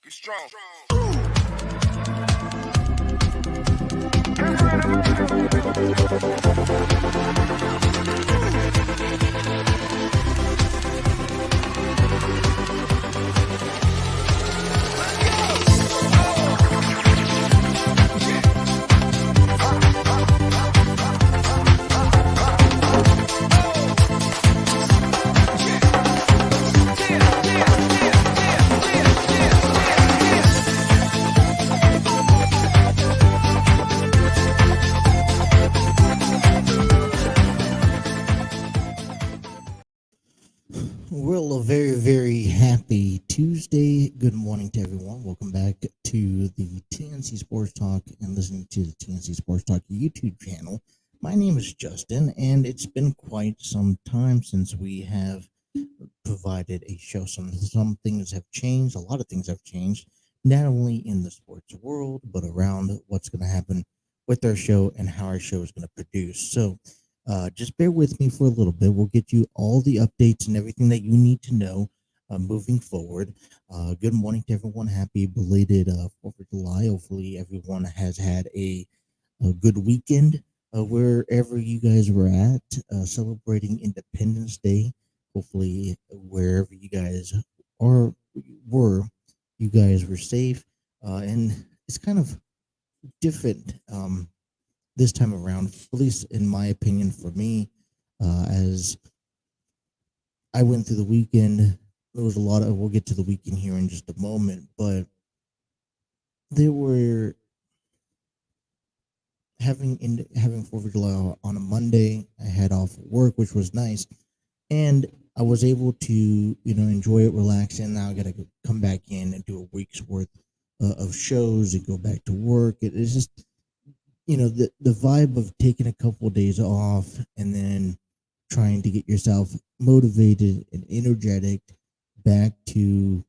Get strong. Well, a very, very happy Tuesday. Good morning to everyone. Welcome back to the TNC Sports Talk and listening to the TNC Sports Talk YouTube channel. My name is Justin, and it's been quite some time since we have provided a show. Some things have changed. A lot of things have changed, not only in the sports world, but around what's going to happen with our show and how our show is going to produce. So, just bear with me for a little bit. We'll get you all the updates and everything that you need to know moving forward. Good morning to everyone. Happy belated 4th of July. Hopefully, everyone has had a good weekend wherever you guys were at, celebrating Independence Day. Hopefully, wherever you guys were, you guys were safe. And it's kind of different this time around, at least in my opinion, for me, as I went through the weekend. There was a lot of. We'll get to the weekend here in just a moment, but there were having 4th of July on a Monday. I had off work, which was nice, and I was able to enjoy it, relax. And now I got to come back in and do a week's worth of shows and go back to work. It's just the vibe of taking a couple of days off and then trying to get yourself motivated and energetic back to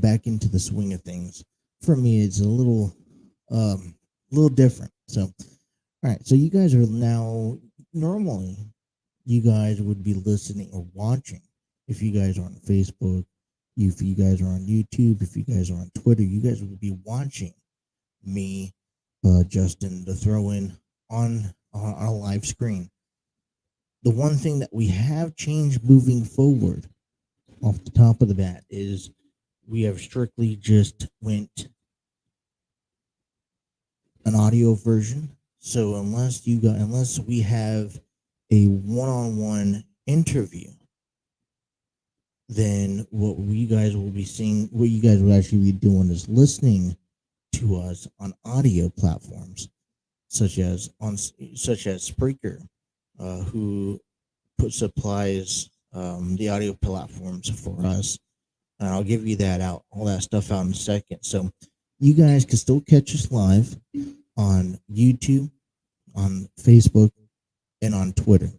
back into the swing of things. For me, it's a little different. So all right, so you guys are now, normally you guys would be listening or watching if you guys are on Facebook, if you guys are on YouTube, if you guys are on Twitter, you guys would be watching me, Justin, to throw in on a live screen. The one thing that we have changed moving forward off the top of the bat is we have strictly just went an audio version. So unless we have a one-on-one interview, then what you guys will actually be doing is listening to us on audio platforms such as Spreaker, who supplies the audio platforms for us. And I'll give you all that stuff out in a second. So you guys can still catch us live on YouTube, on Facebook, and on Twitter.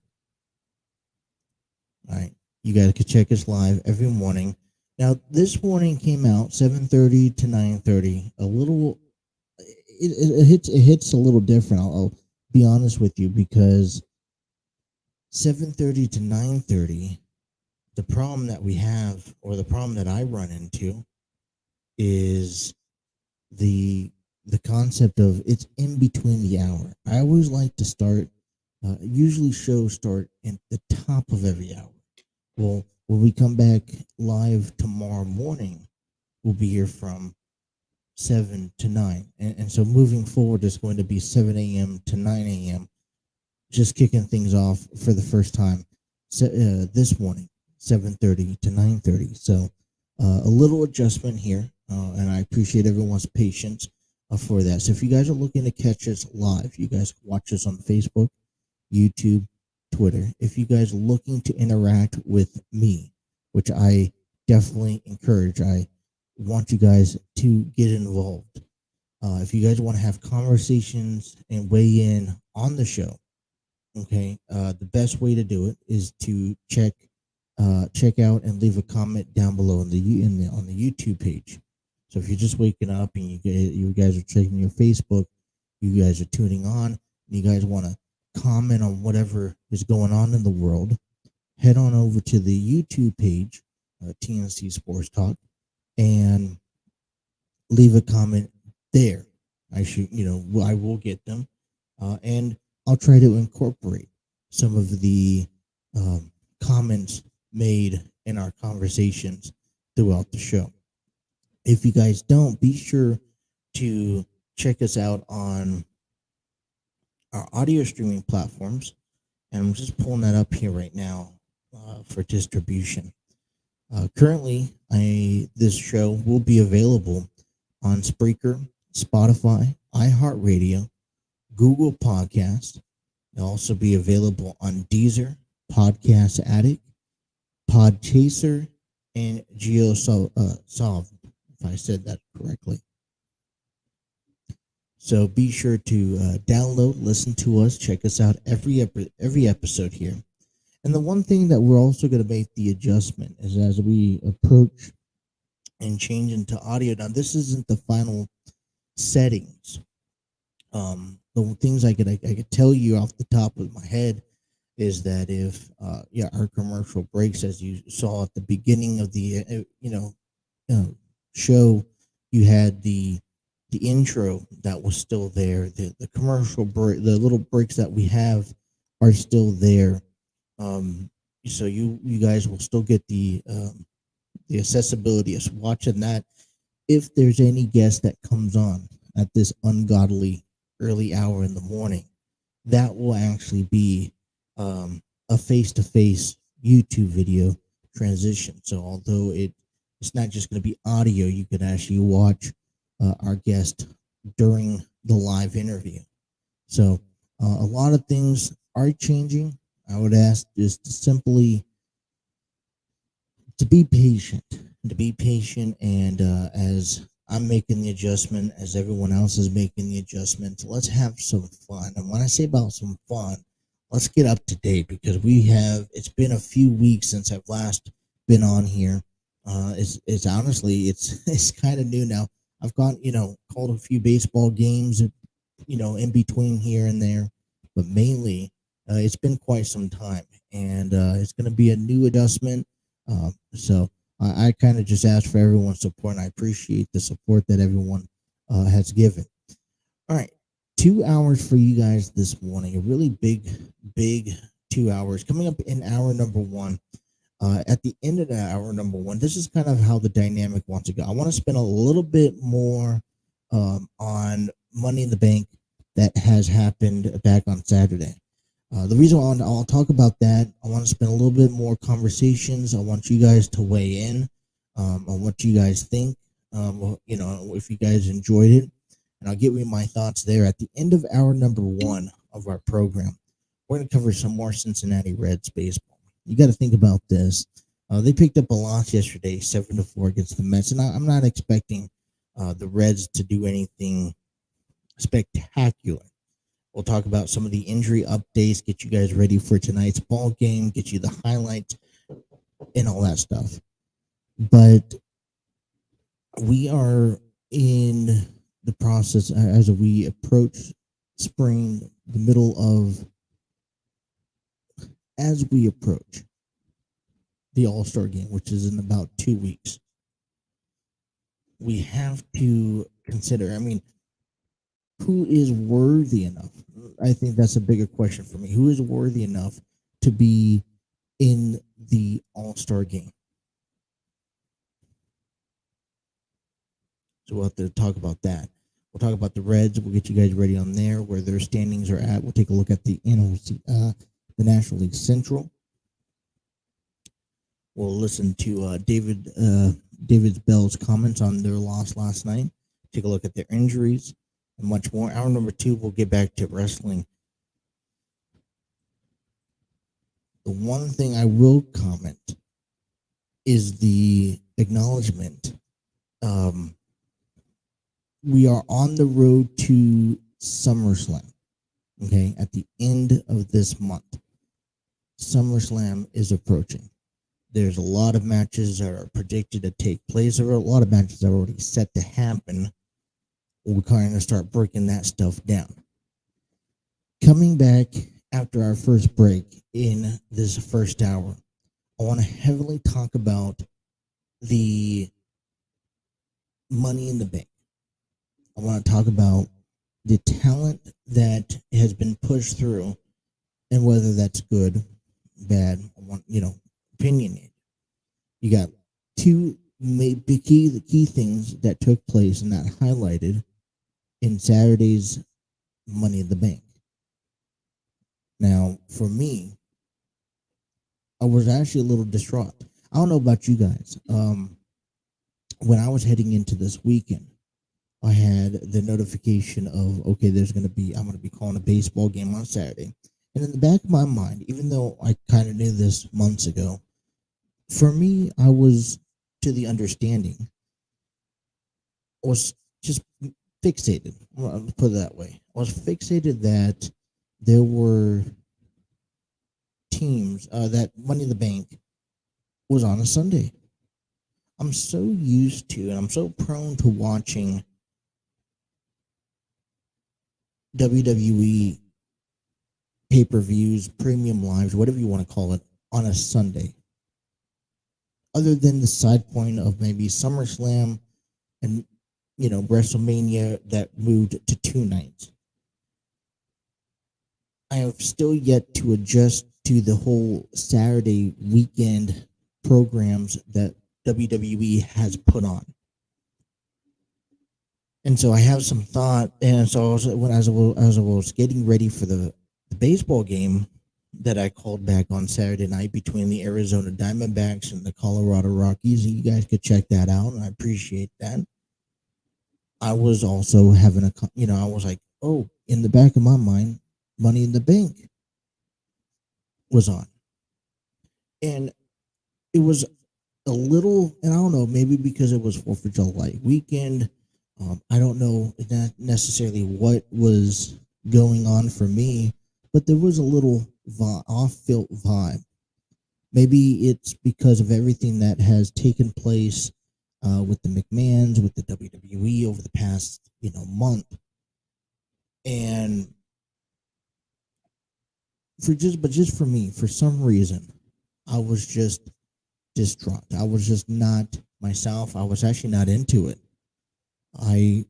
All right, you guys can check us live every morning. Now, this morning came out 7:30 to 9:30. It hits a little different. I'll be honest with you, because 7:30 to 9:30, the problem that we have, or the problem that I run into, is the concept of it's in between the hour. I always like to start. Usually shows start at the top of every hour. Well, when we come back live tomorrow morning, we'll be here from 7 to 9. And so moving forward, it's going to be 7 a.m. to 9 a.m., just kicking things off for the first time this morning, 7:30 to 9:30. So a little adjustment here, and I appreciate everyone's patience for that. So if you guys are looking to catch us live, you guys watch us on Facebook, YouTube, Twitter. If you guys are looking to interact with me, which I definitely encourage, I want you guys to get involved. If you guys want to have conversations and weigh in on the show, okay, the best way to do it is to check out and leave a comment down below on the YouTube page. So if you're just waking up and you guys are checking your Facebook, you guys are tuning on, and you guys want to comment on whatever is going on in the world, head on over to the YouTube page, TNC Sports Talk. and leave a comment there. I will get them, and I'll try to incorporate some of the comments made in our conversations throughout the show. If you guys don't, be sure to check us out on our audio streaming platforms. And I'm just pulling that up here right now for distribution. Currently, this show will be available on Spreaker, Spotify, iHeartRadio, Google Podcasts. It'll also be available on Deezer, Podcast Addict, Podchaser, and GeoSolve, if I said that correctly. So be sure to download, listen to us, check us out every episode here. And the one thing that we're also going to make the adjustment is as we approach and change into audio. Now, this isn't the final settings. The things I could tell you off the top of my head is that if our commercial breaks, as you saw at the beginning of the show, you had the intro that was still there. The commercial break, the little breaks that we have are still there. So you guys will still get the accessibility of watching that. If there's any guest that comes on at this ungodly early hour in the morning, that will actually be a face-to-face YouTube video transition. So although it's not just going to be audio, you could actually watch our guest during the live interview. So a lot of things are changing. I would ask just simply to be patient, and as I'm making the adjustment, as everyone else is making the adjustment, let's have some fun. And when I say about some fun, let's get up to date, because it's been a few weeks since I've last been on here. It's honestly, it's kind of new now. I've called a few baseball games, in between here and there, but mainly it's been quite some time, and it's going to be a new adjustment. So I kind of just ask for everyone's support, and I appreciate the support that everyone has given. All right, 2 hours for you guys this morning. A really big 2 hours coming up in hour number one. At the end of the hour number one, this is kind of how the dynamic wants to go. I want to spend a little bit more on Money in the Bank that has happened back on Saturday. The reason I'll talk about that, I want to spend a little bit more conversations. I want you guys to weigh in on what you guys think, if you guys enjoyed it. And I'll give you my thoughts there. At the end of hour number one of our program, we're going to cover some more Cincinnati Reds baseball. You got to think about this. They picked up a loss yesterday, 7-4 against the Mets, and I'm not expecting the Reds to do anything spectacular. We'll talk about some of the injury updates, get you guys ready for tonight's ball game, get you the highlights, and all that stuff. But we are in the process as we approach spring, the middle of, as we approach the All Star game, which is in about 2 weeks. We have to consider, who is worthy enough? I think that's a bigger question for me. Who is worthy enough to be in the All Star game? So we'll have to talk about that. We'll talk about the Reds. We'll get you guys ready on there, where their standings are at. We'll take a look at the the National League Central. We'll listen to David Bell's comments on their loss last night. Take a look at their injuries and much more. Hour number two, we'll get back to wrestling. The one thing I will comment is the acknowledgement. We are on the road to SummerSlam. Okay, at the end of this month, SummerSlam is approaching. There's a lot of matches that are predicted to take place. There are a lot of matches that are already set to happen. We're kind of start breaking that stuff down. Coming back after our first break in this first hour, I want to heavily talk about the Money in the Bank. I want to talk about the talent that has been pushed through and whether that's good, bad, opinionated. You got the key things that took place and that highlighted in Saturday's Money in the Bank. Now, for me, I was actually a little distraught. I don't know about you guys. When I was heading into this weekend, I had the notification of, okay, I'm going to be calling a baseball game on Saturday. And in the back of my mind, even though I kind of knew this months ago, for me, I was to the understanding, was just fixated. I'll put it that way. I was fixated that there were teams that Money in the Bank was on a Sunday. I'm so used to and I'm so prone to watching WWE pay-per-views, premium lives, whatever you want to call it, on a Sunday. Other than the side point of maybe SummerSlam and WrestleMania that moved to 2 nights. I have still yet to adjust to the whole Saturday weekend programs that WWE has put on. And so I have some thought, and so as I was getting ready for the baseball game that I called back on Saturday night between the Arizona Diamondbacks and the Colorado Rockies, and you guys could check that out, and I appreciate that. I was also having I was like, oh, in the back of my mind, Money in the Bank was on. And it was a little, and I don't know, maybe because it was 4th of July weekend, I don't know not necessarily what was going on for me, but there was a little off-field vibe. Maybe it's because of everything that has taken place with the McMahons, with the WWE over the past, month. And just for me, for some reason, I was just distraught. I was just not myself. I was actually not into it. I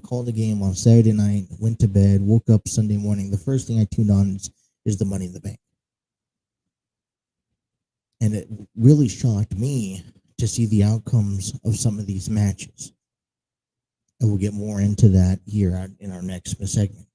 called the game on Saturday night, went to bed, woke up Sunday morning. The first thing I tuned on is the Money in the Bank. And it really shocked me to see the outcomes of some of these matches. And we'll get more into that here in our next segment.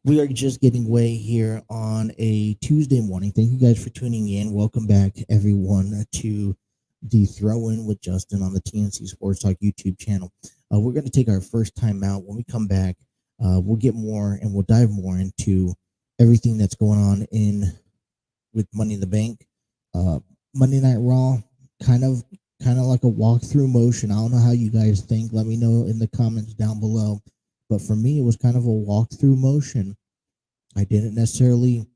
We are just getting away here on a Tuesday morning. Thank you guys for tuning in. Welcome back, everyone, to the Throw-In with Justin on the TNC Sports Talk YouTube channel. We're going to take our first time out. When we come back, we'll get more and we'll dive more into everything that's going on with Money in the Bank. Monday Night Raw, kind of like a walkthrough motion. I don't know how you guys think. Let me know in the comments down below. But for me, it was kind of a walkthrough motion. I didn't necessarily.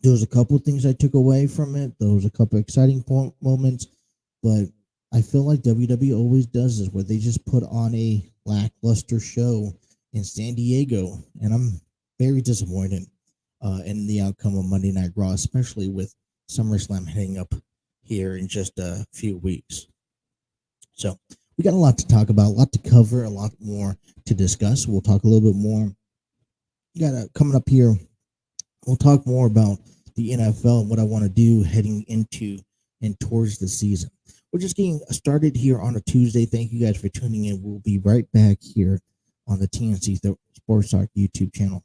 There was a couple of things I took away from it. There was a couple of exciting moments, but I feel like WWE always does this, where they just put on a lackluster show in San Diego, and I'm very disappointed in the outcome of Monday Night Raw, especially with SummerSlam heading up here in just a few weeks. So we got a lot to talk about, a lot to cover, a lot more to discuss. We'll talk a little bit more. Coming up here, we'll talk more about the NFL and what I want to do heading into and towards the season. We're just getting started here on a Tuesday. Thank you guys for tuning in. We'll be right back here on the TNC Sports Talk YouTube channel.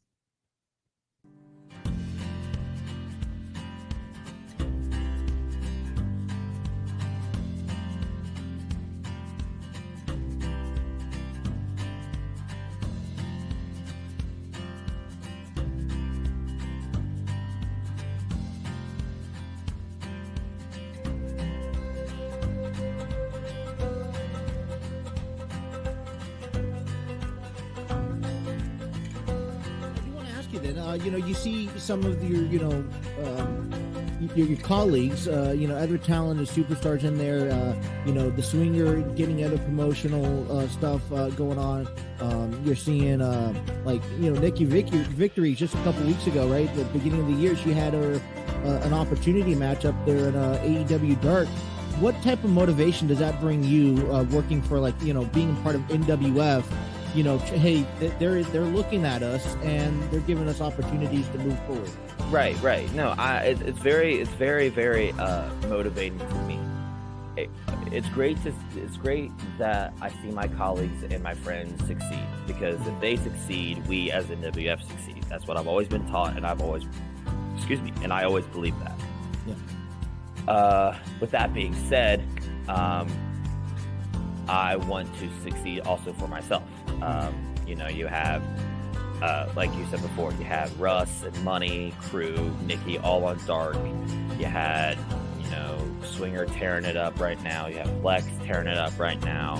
You see some of your colleagues, other talented superstars in there, the Swinger getting other promotional stuff going on. You're seeing, Nikki Victory just a couple weeks ago, right? At the beginning of the year, she had her an opportunity match up there in AEW Dark what type of motivation does that bring you working for, like, being part of NWF? Hey, they're looking at us and they're giving us opportunities to move forward. Right. No, it's very motivating to me. It's great that I see my colleagues and my friends succeed, because if they succeed, we as NWF succeed. That's what I've always been taught, and I always believe that. Yeah. With that being said, I want to succeed also for myself. You have, like you said before, you have Russ and Money, Crew, Nikki, all on Dark. You had, Swinger tearing it up right now. You have Flex tearing it up right now.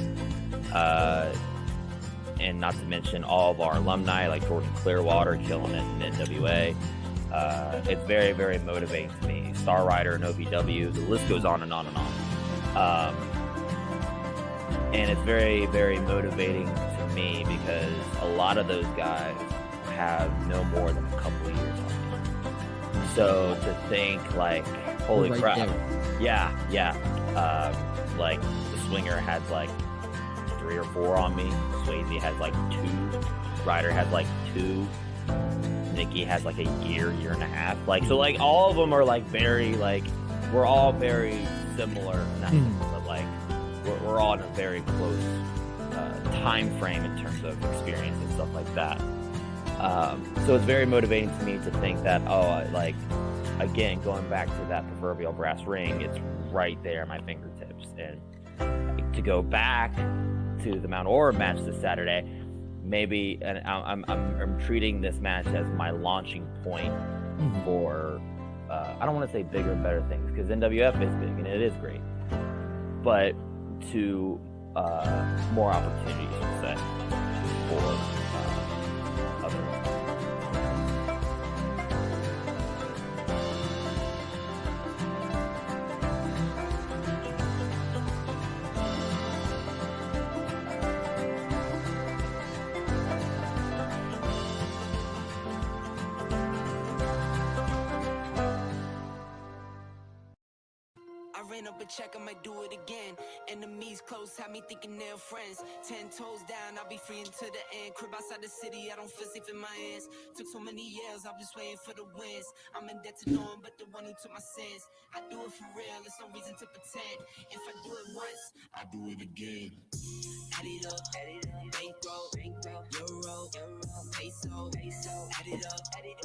And not to mention all of our alumni, like Jordan Clearwater killing it in NWA. It's very, very motivating to me. Star Rider and OVW, the list goes on and on and on. And it's very, very motivating to me because a lot of those guys have no more than a couple of years on me. So to think, like, holy Right crap. there. Yeah. Like, the Swinger has like 3 or 4 on me. Swayze has like 2. Ryder has like 2. Nikki has like a year and a half. Like, so like all of them are like very, like, we're all very similar. Not similar, but like we're all in a very close time frame in terms of experience and stuff like that. So it's very motivating to me to think that, like, again, going back to that proverbial brass ring, it's right there at my fingertips. And to go back to the Mount Ora match this Saturday, maybe, and I'm treating this match as my launching point for, I don't want to say bigger and better things, because NWF is big and it is great, but to more opportunities, let's say, for other. Ran up a check, I might do it again. Enemies close, have me thinking they're friends. 10 toes down, I'll be free until the end. Crib outside the city, I don't feel safe in my hands. Took so many years, I'm just waiting for the wins. I'm in debt to no one but the one who took my sins. I do it for real, there's no reason to pretend. If I do it once, I do it again. Add it up, bankroll, euro, peso, add it up,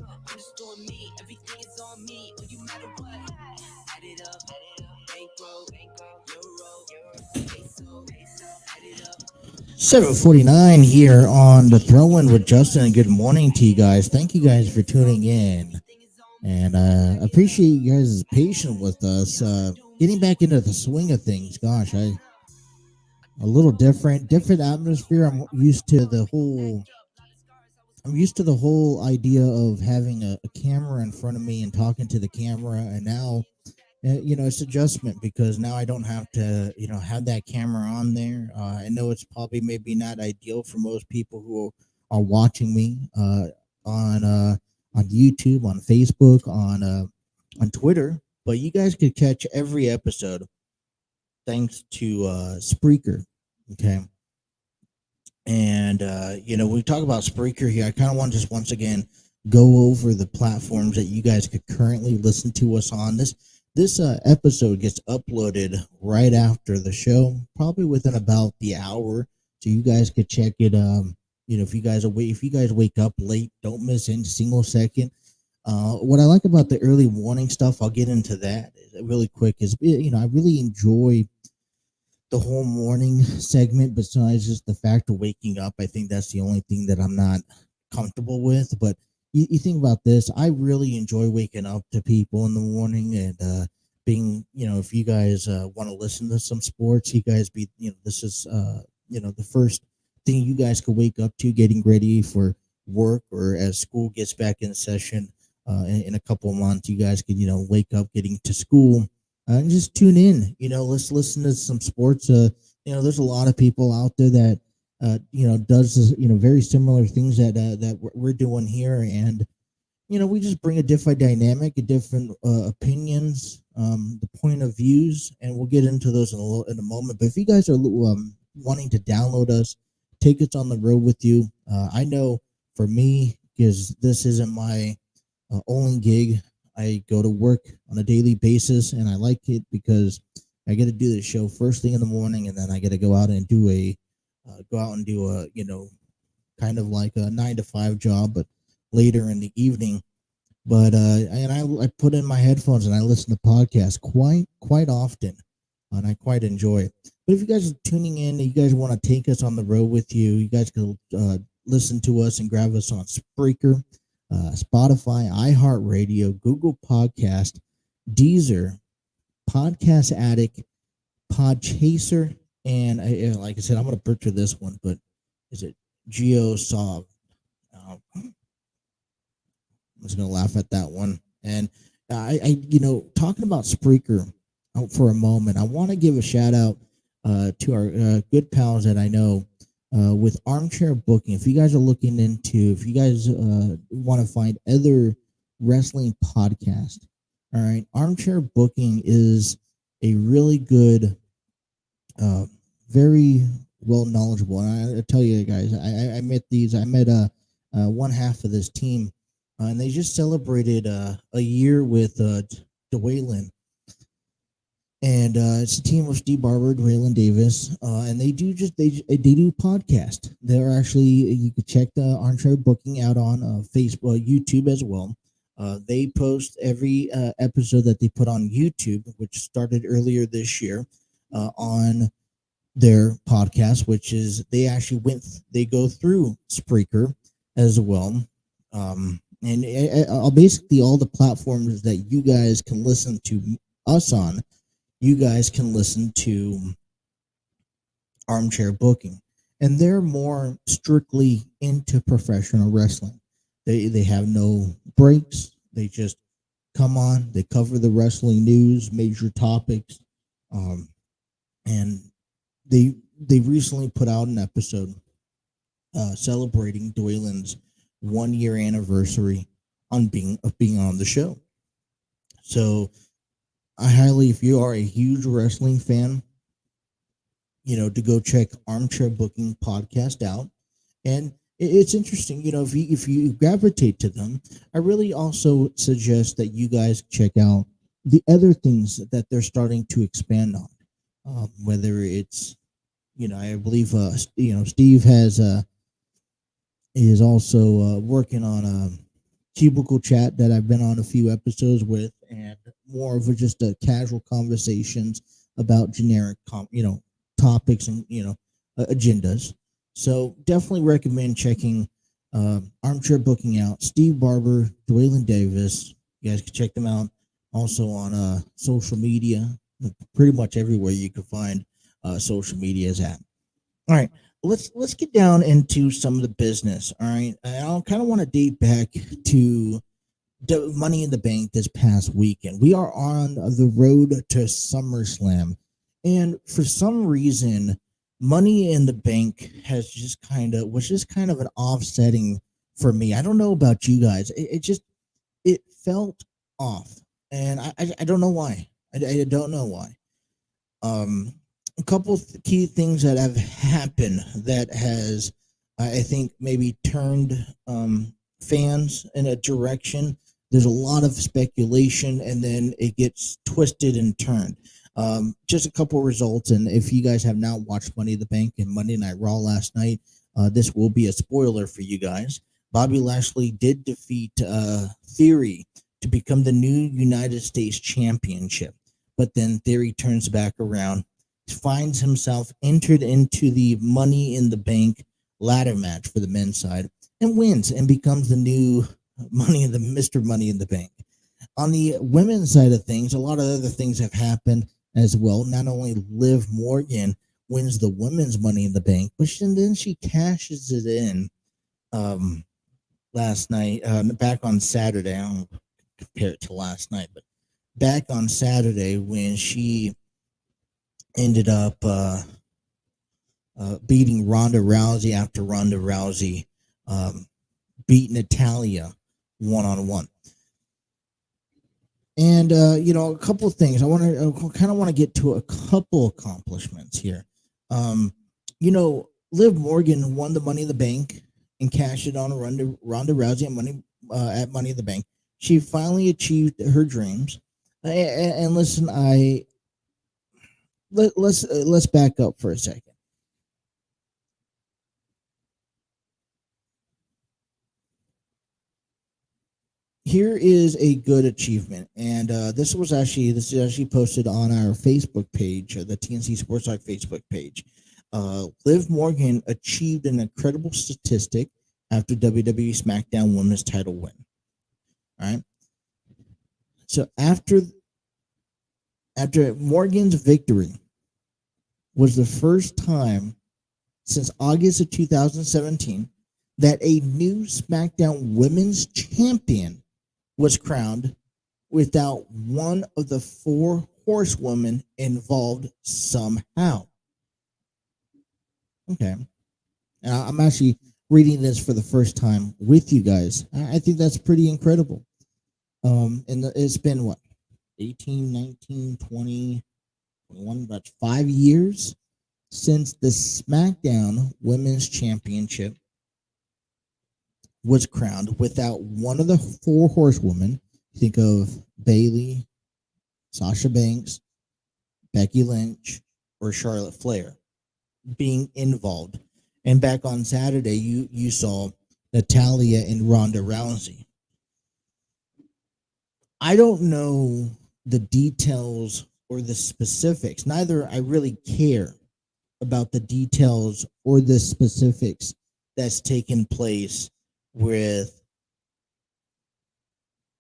I'm just doing me, everything is on me, or you matter what. Add it up, bankroll, euro, peso, add it up. 7:49 here on the Throw-In with Justin, and good morning to you guys. Thank you guys for tuning in, and appreciate you guys' patience with us. Getting back into the swing of things, gosh, a little different atmosphere. I'm used to the whole idea of having a camera in front of me and talking to the camera, and now it's adjustment, because now I don't have to have that camera on there. I know it's probably maybe not ideal for most people who are watching me on YouTube, on Facebook, on Twitter, but you guys could catch every episode thanks to Spreaker. Okay. And we talk about Spreaker here. I kind of want to just once again go over the platforms that you guys could currently listen to us on. This episode gets uploaded right after the show, probably within about the hour, so you guys could check it. If you guys wake up late, don't miss any single second. What I like about the early warning stuff, I'll get into that really quick, is I really enjoy the whole morning segment, besides just the fact of waking up. I think that's the only thing that I'm not comfortable with. But you think about this, I really enjoy waking up to people in the morning, and being, if you guys want to listen to some sports, you guys this is the first thing you guys could wake up to, getting ready for work, or as school gets back in session in a couple of months, you guys could wake up getting to school. And just tune in, let's listen to some sports. There's a lot of people out there that, does, very similar things that we're doing here. And, we just bring a different dynamic, a different opinions, the point of views, and we'll get into those in a moment. But if you guys are wanting to download us, take us on the road with you. I know for me, because this isn't my only gig, I go to work on a daily basis, and I like it because I get to do the show first thing in the morning, and then I get to go out and do a kind of like a 9 to 5 job, but later in the evening. But I put in my headphones and I listen to podcasts quite often, and I quite enjoy it. But if you guys are tuning in, you guys want to take us on the road with you, you guys can listen to us and grab us on Spreaker, Spotify, iHeartRadio, Google Podcast, Deezer, Podcast Addict, Podchaser, and like I said, I'm going to butcher this one, but is it GeoSov? I'm just going to laugh at that one. And talking about Spreaker for a moment, I want to give a shout out to our good pals that I know with Armchair Booking. If you guys are if you guys want to find other wrestling podcasts, all right, Armchair Booking is a really good, very well knowledgeable. And I tell you guys, I met one half of this team, and they just celebrated a year with Dwaylen. And it's a team of Steve Barber, Dwaylen Davis, and they do podcast. They're actually, you can check the Armchair Booking out on Facebook, YouTube as well. They post every episode that they put on YouTube, which started earlier this year, on their podcast, which is they go through Spreaker as well, and basically all the platforms that you guys can listen to us on. You guys can listen to Armchair Booking, and they're more strictly into professional wrestling. They have no breaks. They just come on. They cover the wrestling news, major topics, and they recently put out an episode celebrating Dwaylen's 1-year anniversary of being on the show. So if you are a huge wrestling fan, to go check Armchair Booking podcast out. And it's interesting, if you gravitate to them, I really also suggest that you guys check out the other things that they're starting to expand on, whether it's, I believe, Steve is also working on a cubicle chat that I've been on a few episodes with, and more of just a casual conversations about generic, topics and, agendas. So definitely recommend checking Armchair Booking out. Steve Barber, Dwaylen Davis. You guys can check them out also on social media, pretty much everywhere you can find social media is at. All right, let's get down into some of the business. All right, I kind of want to date back to the Money in the Bank this past weekend. We are on the road to SummerSlam, and for some reason, Money in the Bank was just kind of an offsetting for me. I don't know about you guys. It felt off, and I don't know why. I don't know why. A couple key things that have happened that has, I think, maybe turned fans in a direction. There's a lot of speculation, and then it gets twisted and turned. Just a couple results, and if you guys have not watched Money in the Bank and Monday Night Raw last night, this will be a spoiler for you guys. Bobby Lashley did defeat Theory to become the new United States Championship, but then Theory turns back around, finds himself entered into the Money in the Bank ladder match for the men's side, and wins and becomes the new Mr. Money in the Bank. On the women's side of things, a lot of other things have happened as well. Not only Liv Morgan wins the women's Money in the Bank, but then she cashes it in last night, back on Saturday. I don't compare it to last night, but back on Saturday when she ended up beating Ronda Rousey after Ronda Rousey beat Natalia one-on-one. And a couple of things. I kind of want to get to a couple accomplishments here. Liv Morgan won the Money in the Bank and cashed it on Ronda Rousey at Money in the Bank. She finally achieved her dreams. And listen, let's back up for a second. Here is a good achievement, and this is actually posted on our Facebook page, the TNC Sports Talk Facebook page. Liv Morgan achieved an incredible statistic after WWE SmackDown Women's title win. All right. So after Morgan's victory was the first time since August of 2017 that a new SmackDown Women's Champion was crowned without one of the 4 horsewomen involved somehow. Okay. I'm actually reading this for the first time with you guys. I think that's pretty incredible. And it's been what? 18, 19, 20, 21, about 5 years since the SmackDown Women's Championship was crowned without one of the 4 horsewomen. Think of Bayley, Sasha Banks, Becky Lynch, or Charlotte Flair being involved. And back on Saturday, you saw Natalya and Ronda Rousey. I don't know the details or the specifics. Neither I really care about the details or the specifics that's taken place with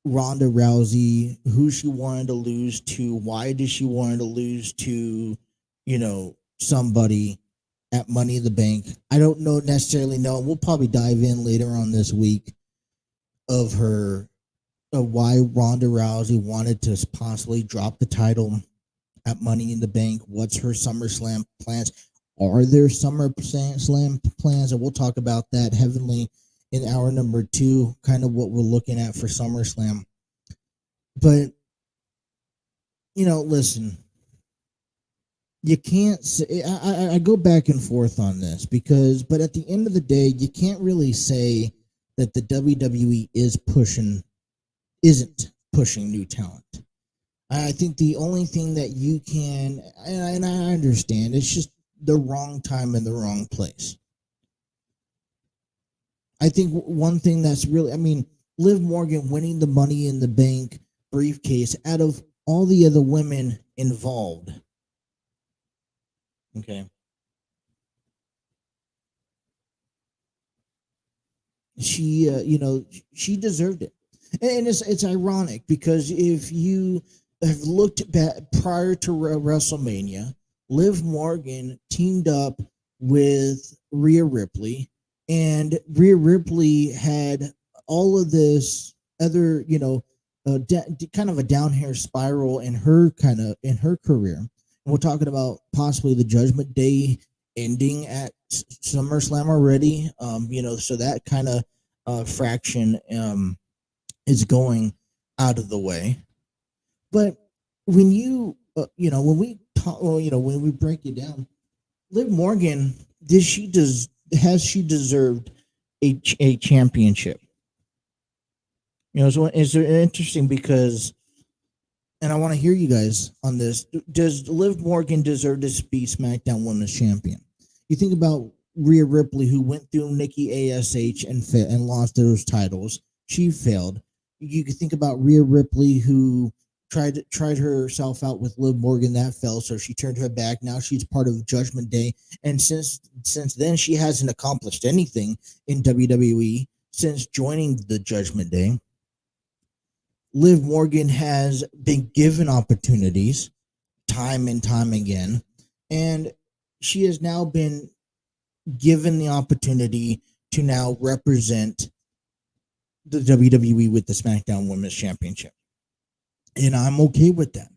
Ronda Rousey, who she wanted to lose to, why did she want to lose to, somebody at Money in the Bank. I don't necessarily know. We'll probably dive in later on this week of why Ronda Rousey wanted to possibly drop the title at Money in the Bank. What's her SummerSlam plans? Are there SummerSlam plans? And we'll talk about that heavily in hour number 2, kind of what we're looking at for SummerSlam. But, listen, you can't say, I go back and forth on this but at the end of the day, you can't really say that the WWE isn't pushing new talent. I think the only thing that you can, and I understand, it's just the wrong time and the wrong place. I think one thing that's really, Liv Morgan winning the Money in the Bank briefcase out of all the other women involved. Okay. She, she deserved it. And it's ironic because if you have looked back prior to WrestleMania, Liv Morgan teamed up with Rhea Ripley, and Rhea Ripley had all of this other, kind of a downhill spiral in her career. And we're talking about possibly the Judgment Day ending at SummerSlam already. So that kind of fraction is going out of the way. But when when we talk, when we break it down, Liv Morgan, has she deserved a championship? So it's interesting because, and I want to hear you guys on this. Does Liv Morgan deserve to be SmackDown Women's Champion? You think about Rhea Ripley, who went through Nikki ASH and lost those titles. She failed. You could think about Rhea Ripley, who tried herself out with Liv Morgan. That fell, so she turned her back. Now she's part of Judgment Day, and since then she hasn't accomplished anything in WWE since joining the Judgment Day. Liv Morgan has been given opportunities time and time again, and she has now been given the opportunity to now represent the WWE with the SmackDown Women's Championship. And I'm okay with that.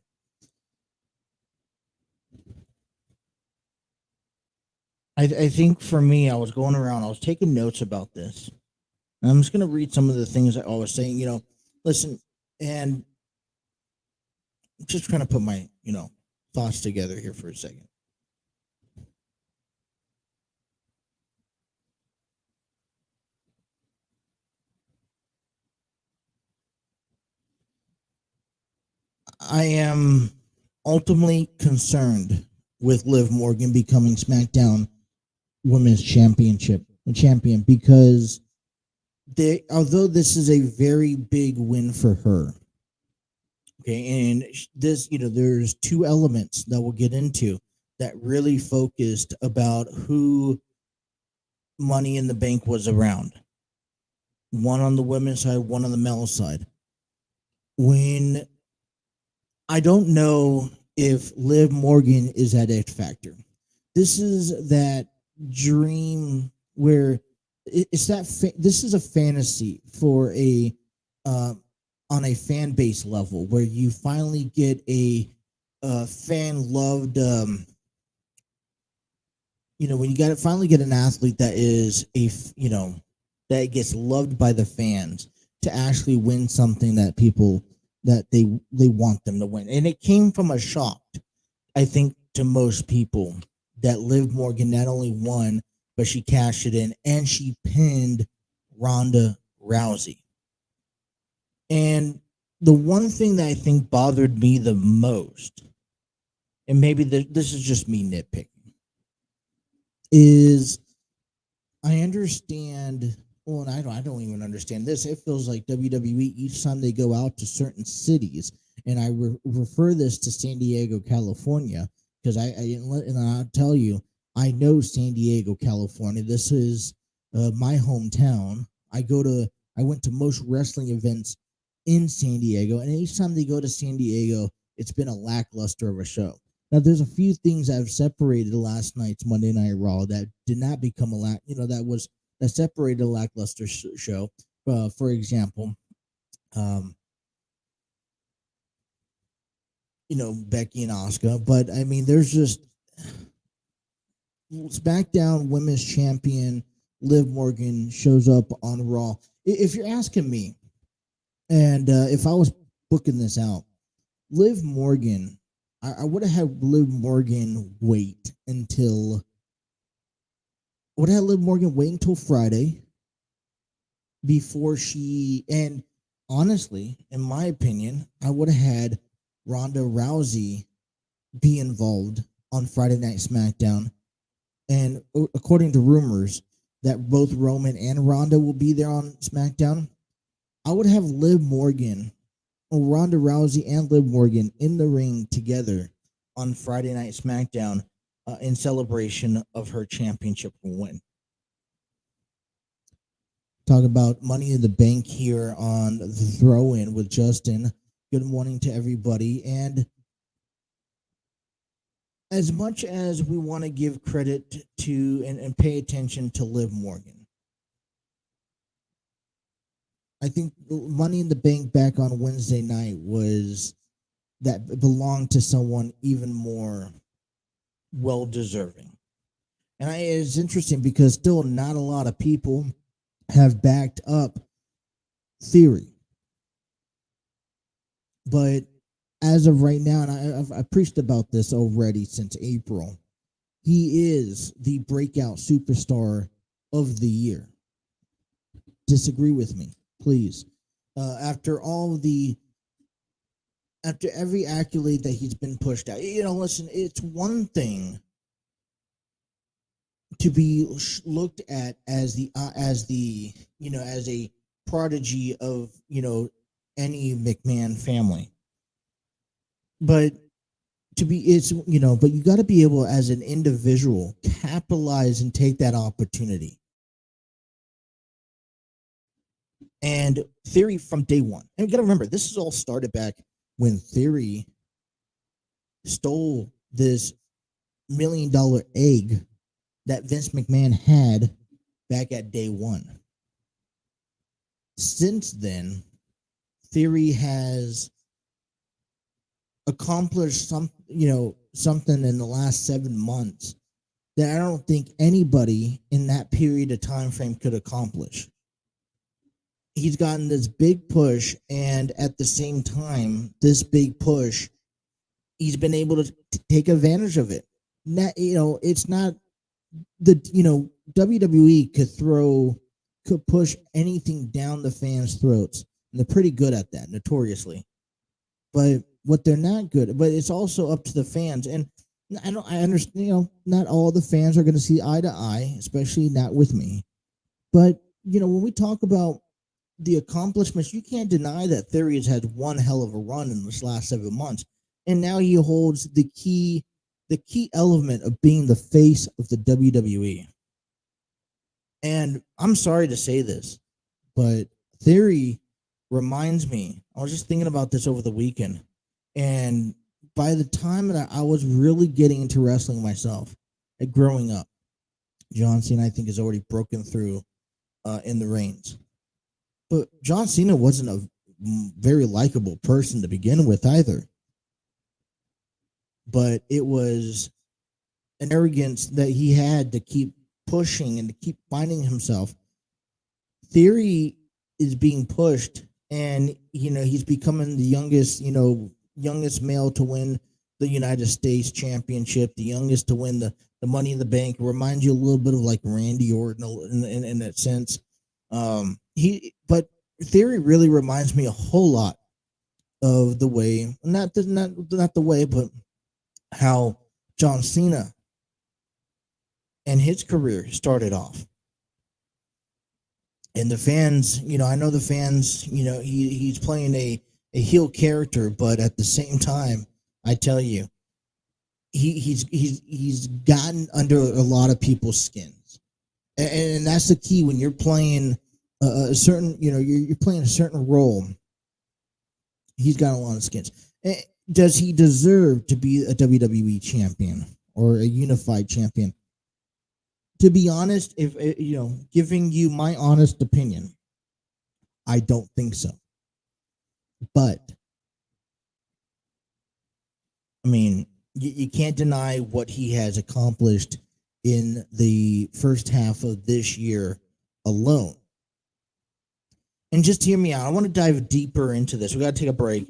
I think for me, I was going around, I was taking notes about this. And I'm just going to read some of the things I was saying. Listen, and just trying to put my thoughts together here for a second. I am ultimately concerned with Liv Morgan becoming SmackDown Women's champion because although this is a very big win for her, okay, and this there's two elements that we'll get into that really focused about who Money in the Bank was around. One on the women's side, one on the male side. When I don't know if Liv Morgan is at X Factor. This is that dream where it's that this is a fantasy for a on a fan base level where you finally get a fan loved when you finally get an athlete that is that gets loved by the fans to actually win something that people that they want them to win. And it came from a shock, I think, to most people that Liv Morgan not only won, but she cashed it in and she pinned Ronda Rousey. And the one thing that I think bothered me the most, and maybe this is just me nitpicking, is I understand. Well, and I don't even understand this. It feels like WWE each time they go out to certain cities, and I refer this to San Diego, California, because and I'll tell you, I know San Diego, California. This is my hometown. I went to most wrestling events in San Diego, and each time they go to San Diego, it's been a lackluster of a show. Now, there's a few things that have separated last night's Monday Night Raw that did not become that separated a lackluster show. For example, Becky and Asuka. But I mean, there's just SmackDown Women's Champion Liv Morgan shows up on Raw. If you're asking me, and if I was booking this out, Liv Morgan, I would have had Liv Morgan wait until Friday before and honestly, in my opinion, I would have had Ronda Rousey be involved on Friday Night SmackDown. And according to rumors that both Roman and Ronda will be there on SmackDown, I would have Ronda Rousey and Liv Morgan in the ring together on Friday Night SmackDown in celebration of her championship win. Talk about Money in the Bank here on the throw-in with Justin. Good morning to everybody. And as much as we want to give credit to and pay attention to Liv Morgan, I think Money in the Bank back on Wednesday night belonged to someone even more well-deserving. And it's interesting because still not a lot of people have backed up Theory. But as of right now, and I've preached about this already since April, he is the breakout superstar of the year. Disagree with me, please. After every accolade that he's been pushed out, listen, it's one thing to be looked at as a prodigy of any McMahon family, but but you got to be able as an individual capitalize and take that opportunity. And Theory from day one, and you got to remember, this is all started back when Theory stole this $1 million egg that Vince McMahon had back at day one. Since then, Theory has accomplished something in the last 7 months that I don't think anybody in that period of time frame could accomplish. he's gotten this big push, and at the same time, this big push, he's been able to take advantage of it. Not, it's not WWE could push anything down the fans' throats, and they're pretty good at that, notoriously. But what they're not good, but it's also up to the fans. And I understand, not all the fans are going to see eye to eye, especially not with me. But, when we talk about the accomplishments, you can't deny that Theory has had one hell of a run in this last 7 months. And now he holds the key element of being the face of the WWE. And I'm sorry to say this, but Theory reminds me, I was just thinking about this over the weekend, and by the time that I was really getting into wrestling myself, growing up, John Cena, I think, has already broken through in the reigns. But John Cena wasn't a very likable person to begin with either. But it was an arrogance that he had to keep pushing and to keep finding himself. Theory is being pushed, and he's becoming the youngest male to win the United States Championship, the youngest to win the Money in the Bank. It reminds you a little bit of like Randy Orton in that sense. But Theory really reminds me a whole lot of the way, not the way, but how John Cena and his career started off. And the fans, I know the fans, he's playing a heel character, but at the same time, I tell you, he's gotten under a lot of people's skins. And that's the key when you're playing a certain, you're playing a certain role. He's got a lot of skins. Does he deserve to be a WWE champion or a unified champion? To be honest, if giving you my honest opinion, I don't think so. But I mean, you can't deny what he has accomplished in the first half of this year alone. And just hear me out. I want to dive deeper into this. We got to take a break,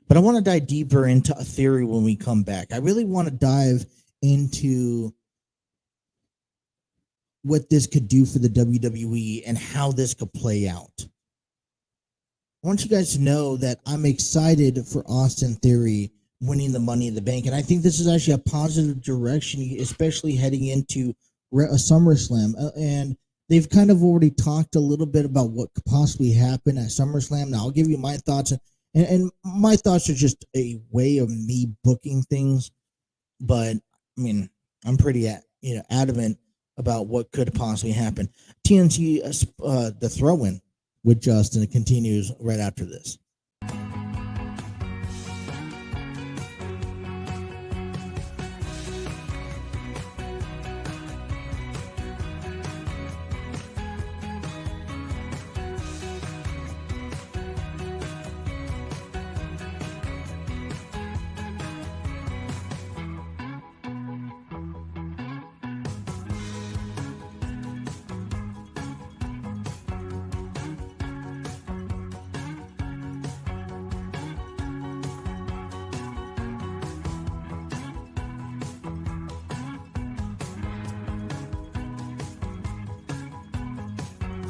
but I want to dive deeper into a theory when we come back. I really want to dive into what this could do for the WWE and how this could play out. I want you guys to know that I'm excited for Austin Theory winning the Money in the Bank, and I think this is actually a positive direction, especially heading into a SummerSlam. And they've kind of already talked a little bit about what could possibly happen at SummerSlam. Now, I'll give you my thoughts, and my thoughts are just a way of me booking things. But I mean, I'm pretty adamant about what could possibly happen. TNT, the throw-in with Justin, it continues right after this.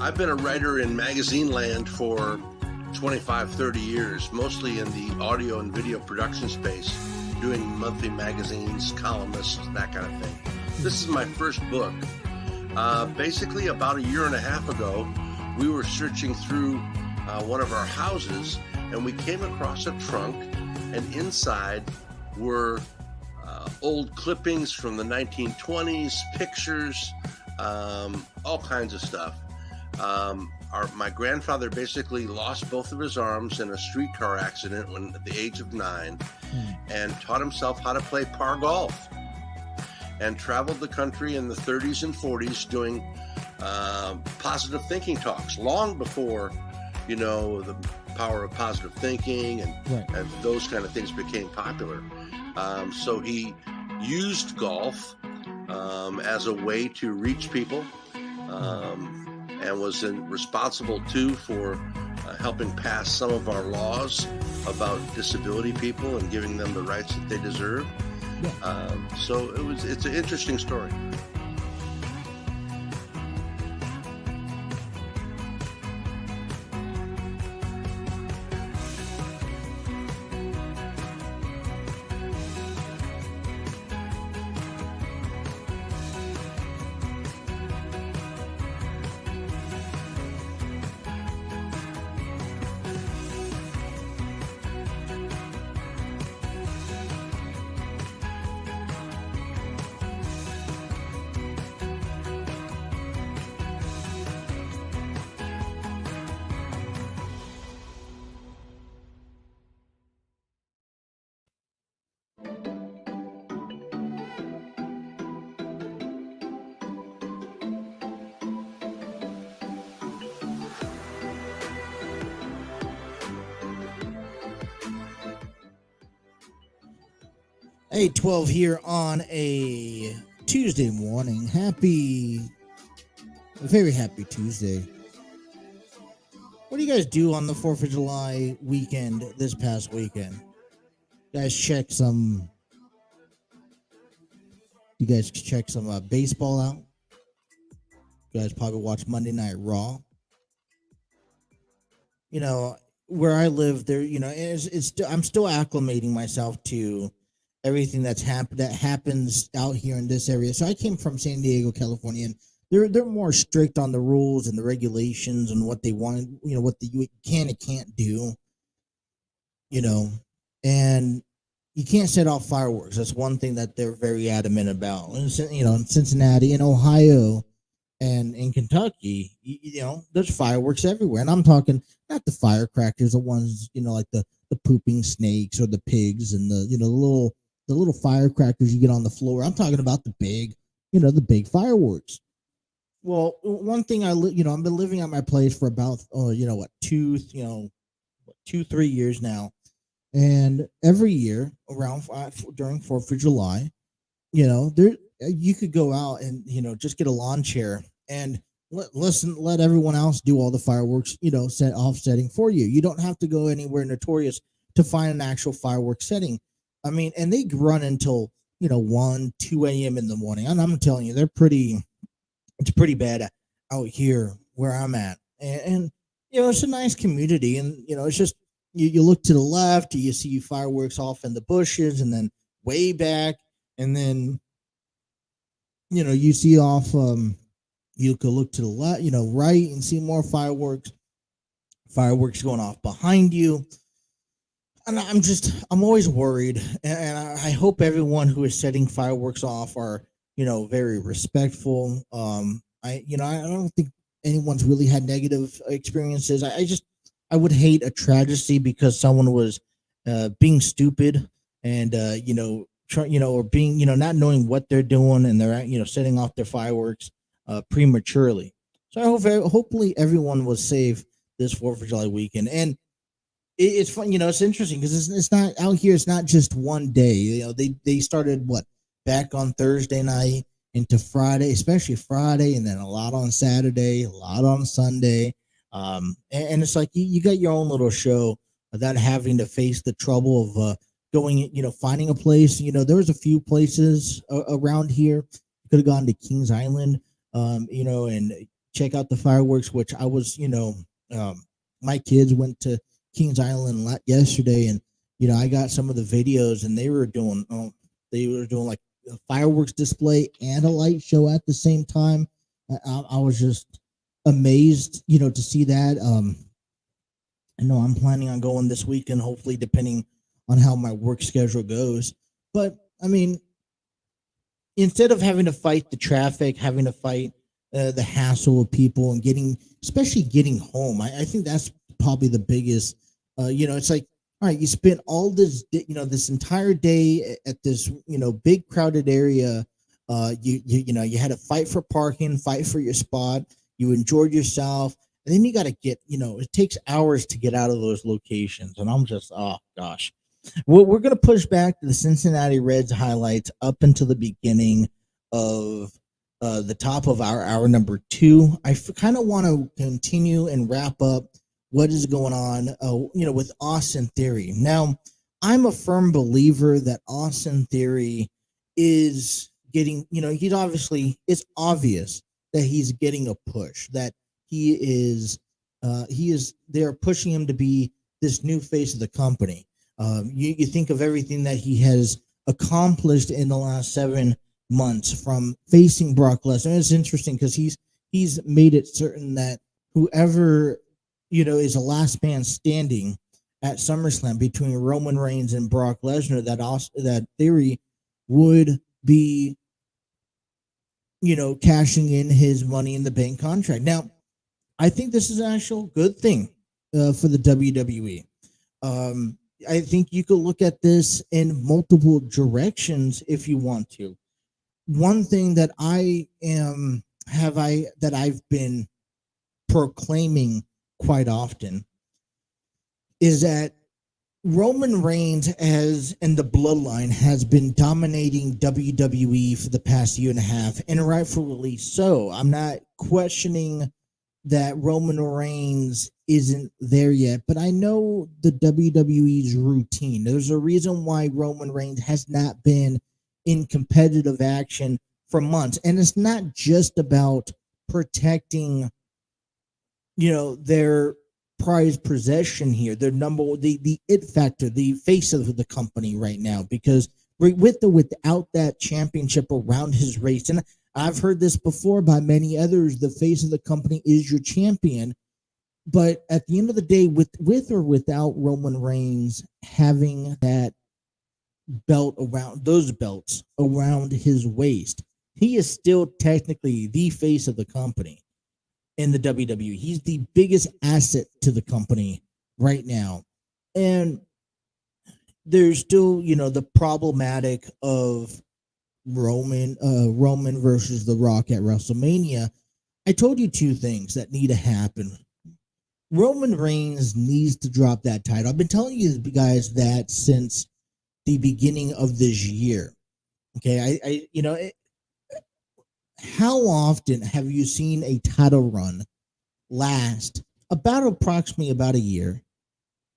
I've been a writer in magazine land for 25, 30 years, mostly in the audio and video production space, doing monthly magazines, columnists, that kind of thing. This is my first book. Basically, about a year and a half ago, we were searching through one of our houses, and we came across a trunk, and inside were old clippings from the 1920s, pictures, all kinds of stuff. My grandfather basically lost both of his arms in a streetcar accident when at the age of 9, and taught himself how to play par golf, and traveled the country in the 30s and 40s doing positive thinking talks, long before the power of positive thinking and those kind of things became popular. So he used golf as a way to reach people, and was responsible too for helping pass some of our laws about disability people and giving them the rights that they deserve. Yeah. So it's an interesting story. Hey, 12 here on a Tuesday morning. Very happy Tuesday. What do you guys do on the 4th of July weekend this past weekend? You guys check some baseball out? You guys probably watch Monday Night Raw. You know, where I live, there, I'm still acclimating myself to everything that happens out here in this area. So I came from San Diego, California, and they're more strict on the rules and the regulations and what they want, what you can and can't do, and you can't set off fireworks. That's one thing that they're very adamant about. In Cincinnati, in Ohio, and in Kentucky, there's fireworks everywhere. And I'm talking not the firecrackers, the ones, like the pooping snakes or the pigs and the little firecrackers you get on the floor. I'm talking about the big fireworks. Well, one thing I've been living at my place for about 2-3 years now, and every year around during 4th of July, you could go out and just get a lawn chair and let everyone else do all the fireworks, offsetting for you. You don't have to go anywhere notorious to find an actual fireworks setting. I mean, and they run until 1, 2 a.m. in the morning. And I'm telling you, it's pretty bad out here where I'm at. And it's a nice community. And, it's just, you look to the left, you see fireworks off in the bushes, and then way back. And then, you see off, you could look to the left, right, and see more fireworks going off behind you. And I'm always worried. And I hope everyone who is setting fireworks off are, very respectful. I don't think anyone's really had negative experiences. I would hate a tragedy because someone was being stupid and or being not knowing what they're doing, and they're setting off their fireworks prematurely. So hopefully everyone was safe this 4th of July weekend. And it's fun, it's interesting because it's not out here. It's not just one day. They started back on Thursday night into Friday, especially Friday, and then a lot on Saturday, a lot on Sunday. And it's like you got your own little show without having to face the trouble of going, finding a place. There was a few places around here. You could have gone to Kings Island, and check out the fireworks, which I was, my kids went to Kings Island yesterday, and I got some of the videos, and they were doing like a fireworks display and a light show at the same time. I was just amazed, to see that. I know I'm planning on going this weekend, hopefully, depending on how my work schedule goes. But I mean, instead of having to fight the traffic, having to fight the hassle of people and especially getting home, I think that's probably the biggest. It's like, all right, you spent all this, this entire day at this, big crowded area. You had to fight for parking, fight for your spot. You enjoyed yourself, and then you got to get, it takes hours to get out of those locations. And I'm just, oh gosh, we're going to push back to the Cincinnati Reds highlights up until the beginning of the top of our hour number 2. I kind of want to continue and wrap up what is going on, with Austin Theory. Now, I'm a firm believer that Austin Theory is getting, it's obvious that he's getting a push, that they're pushing him to be this new face of the company. You think of everything that he has accomplished in the last 7 months from facing Brock Lesnar. It's interesting because he's made it certain that whoever is the last man standing at SummerSlam between Roman Reigns and Brock Lesnar, that Theory would be cashing in his Money in the Bank contract. Now, I think this is an actual good thing for the WWE. I think you could look at this in multiple directions if you want to. One thing that I've been proclaiming quite often is that Roman Reigns and the Bloodline has been dominating WWE for the past year and a half, and rightfully so. I'm not questioning that Roman Reigns isn't there yet, but I know the WWE's routine. There's a reason why Roman Reigns has not been in competitive action for months, and it's not just about protecting, their prized possession here, their the it factor, the face of the company right now, because with or without that championship around his waist, and I've heard this before by many others, the face of the company is your champion. But at the end of the day, with or without Roman Reigns having that those belts around his waist, he is still technically the face of the company in the WWE. He's the biggest asset to the company right now. And there's still, the problematic of Roman versus The Rock at WrestleMania. I told you two things that need to happen. Roman Reigns needs to drop that title. I've been telling you guys that since the beginning of this year. Okay, how often have you seen a title run last approximately about a year,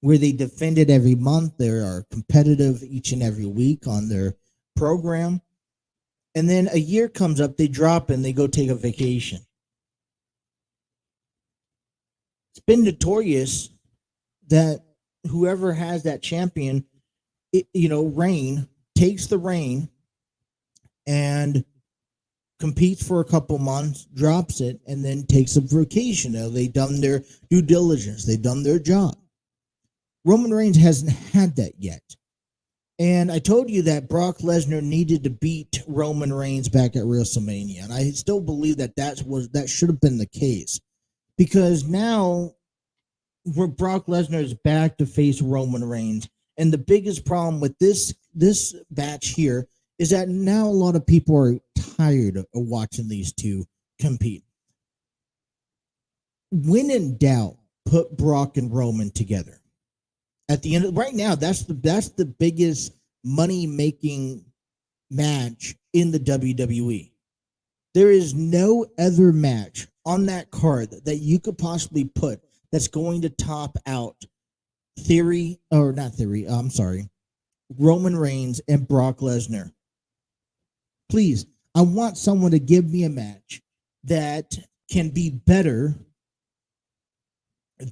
where they defend it every month, they are competitive each and every week on their program, and then a year comes up, they drop and they go take a vacation? It's been notorious that whoever has that champion, reign, takes the reign and competes for a couple months, drops it, and then takes a vacation. They've done their due diligence. They've done their job. Roman Reigns hasn't had that yet. And I told you that Brock Lesnar needed to beat Roman Reigns back at WrestleMania. And I still believe that should have been the case. Because now Brock Lesnar is back to face Roman Reigns. And the biggest problem with this match here is that now a lot of people are tired of watching these two compete. When in doubt, put Brock and Roman together. At the end right now, that's the biggest money-making match in the WWE. There is no other match on that card that you could possibly put that's going to top out Roman Reigns and Brock Lesnar. Please, I want someone to give me a match that can be better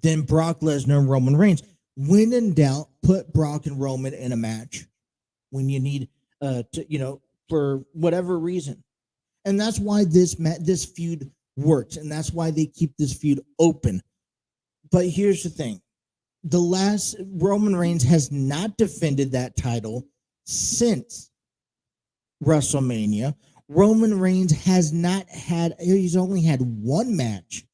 than Brock Lesnar and Roman Reigns. When in doubt, put Brock and Roman in a match when you need for whatever reason. And that's why this feud works, and that's why they keep this feud open. But here's the thing. Roman Reigns has not defended that title since WrestleMania. Roman Reigns he's only had one match,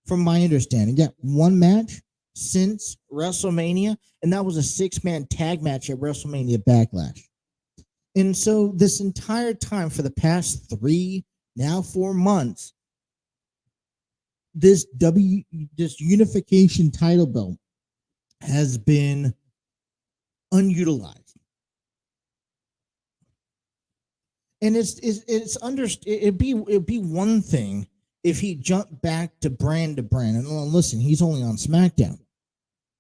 from my understanding. Yeah, one match since WrestleMania, and that was a 6-man tag match at WrestleMania Backlash. And so this entire time, for the past 3, now 4 months, this unification title belt has been unutilized. And it'd be one thing if he jumped back to brand. And listen, he's only on SmackDown.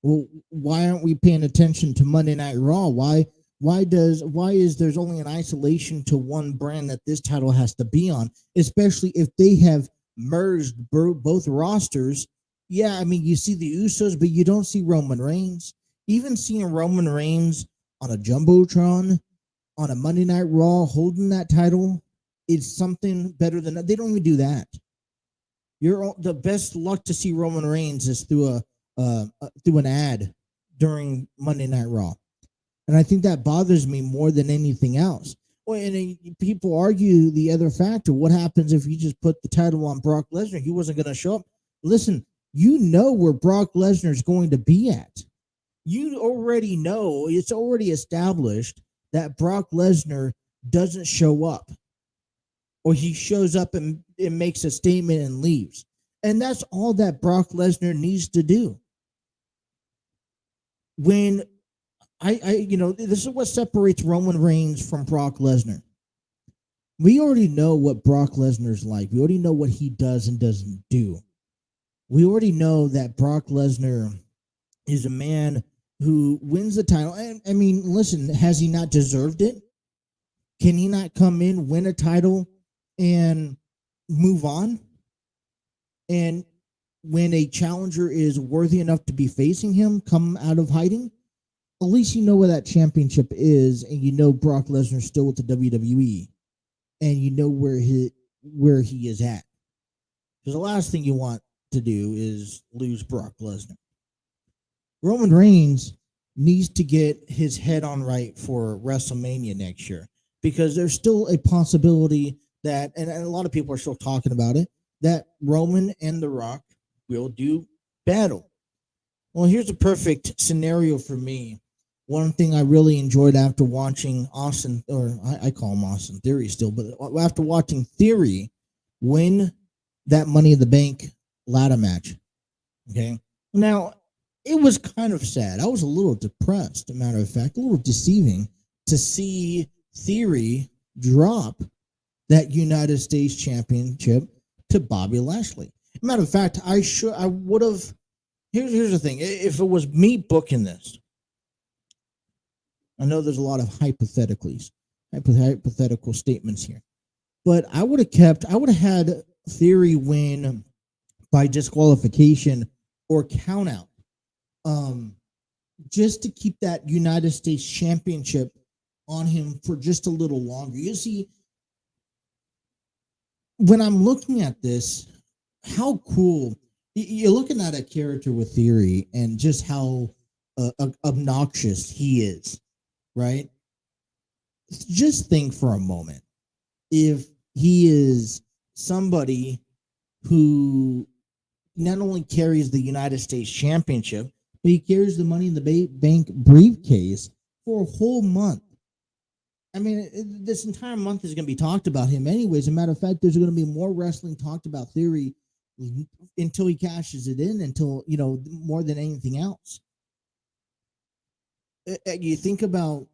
Well, why aren't we paying attention to Monday Night Raw? Why is there's only an isolation to one brand that this title has to be on, especially if they have merged both rosters? Yeah, I mean, you see the Usos, but you don't see Roman Reigns. Even seeing Roman Reigns on a Jumbotron on a Monday Night Raw holding that title is something better than that. They don't even do that. The best luck to see Roman Reigns is through an ad during Monday Night Raw. And I think that bothers me more than anything else. Well, and people argue the other factor. What happens if you just put the title on Brock Lesnar? He wasn't going to show up. Listen, you know where Brock Lesnar is going to be at. You already know, it's already established that Brock Lesnar doesn't show up. Or he shows up and makes a statement and leaves. And that's all that Brock Lesnar needs to do. When this is what separates Roman Reigns from Brock Lesnar. We already know what Brock Lesnar's like. We already know what he does and doesn't do. We already know that Brock Lesnar is a man who wins the title. And I mean, listen, has he not deserved it? Can he not come in, win a title, and move on? And when a challenger is worthy enough to be facing him, come out of hiding? At least you know where that championship is, and you know Brock Lesnar's still with the WWE, and you know where he is at. Because the last thing you want to do is lose Brock Lesnar. Roman Reigns needs to get his head on right for WrestleMania next year, because there's still a possibility that, and a lot of people are still talking about it, that Roman and The Rock will do battle. Well, here's a perfect scenario for me. One thing I really enjoyed after watching Austin, or I call him Austin Theory still, but after watching Theory win that Money in the Bank ladder match, okay? Now, it was kind of sad. I was a little depressed, as a matter of fact, a little deceiving to see Theory drop that United States Championship to Bobby Lashley. As a matter of fact, I would have. Here's the thing: if it was me booking this, I know there's a lot of hypothetical statements here, but I would have had Theory win by disqualification or count out, just to keep that United States Championship on him for just a little longer. You see, when I'm looking at this, how cool you're looking at a character with Theory and just how obnoxious he is, right? Just think for a moment, if he is somebody who not only carries the United States Championship, but he carries the Money in the Bank briefcase for a whole month. I mean, this entire month is going to be talked about him anyways. As a matter of fact, there's going to be more wrestling talked about Theory until he cashes it in, until, more than anything else. You think about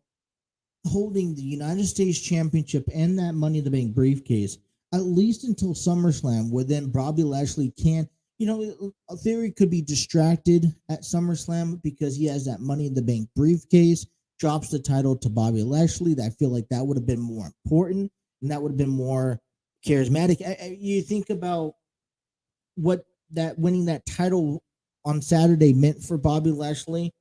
holding the United States Championship and that Money in the Bank briefcase, at least until SummerSlam, where then Bobby Lashley can, Theory could be distracted at SummerSlam because he has that Money in the Bank briefcase, drops the title to Bobby Lashley. I feel like that would have been more important, and that would have been more charismatic. You think about what that winning that title on Saturday meant for Bobby Lashley,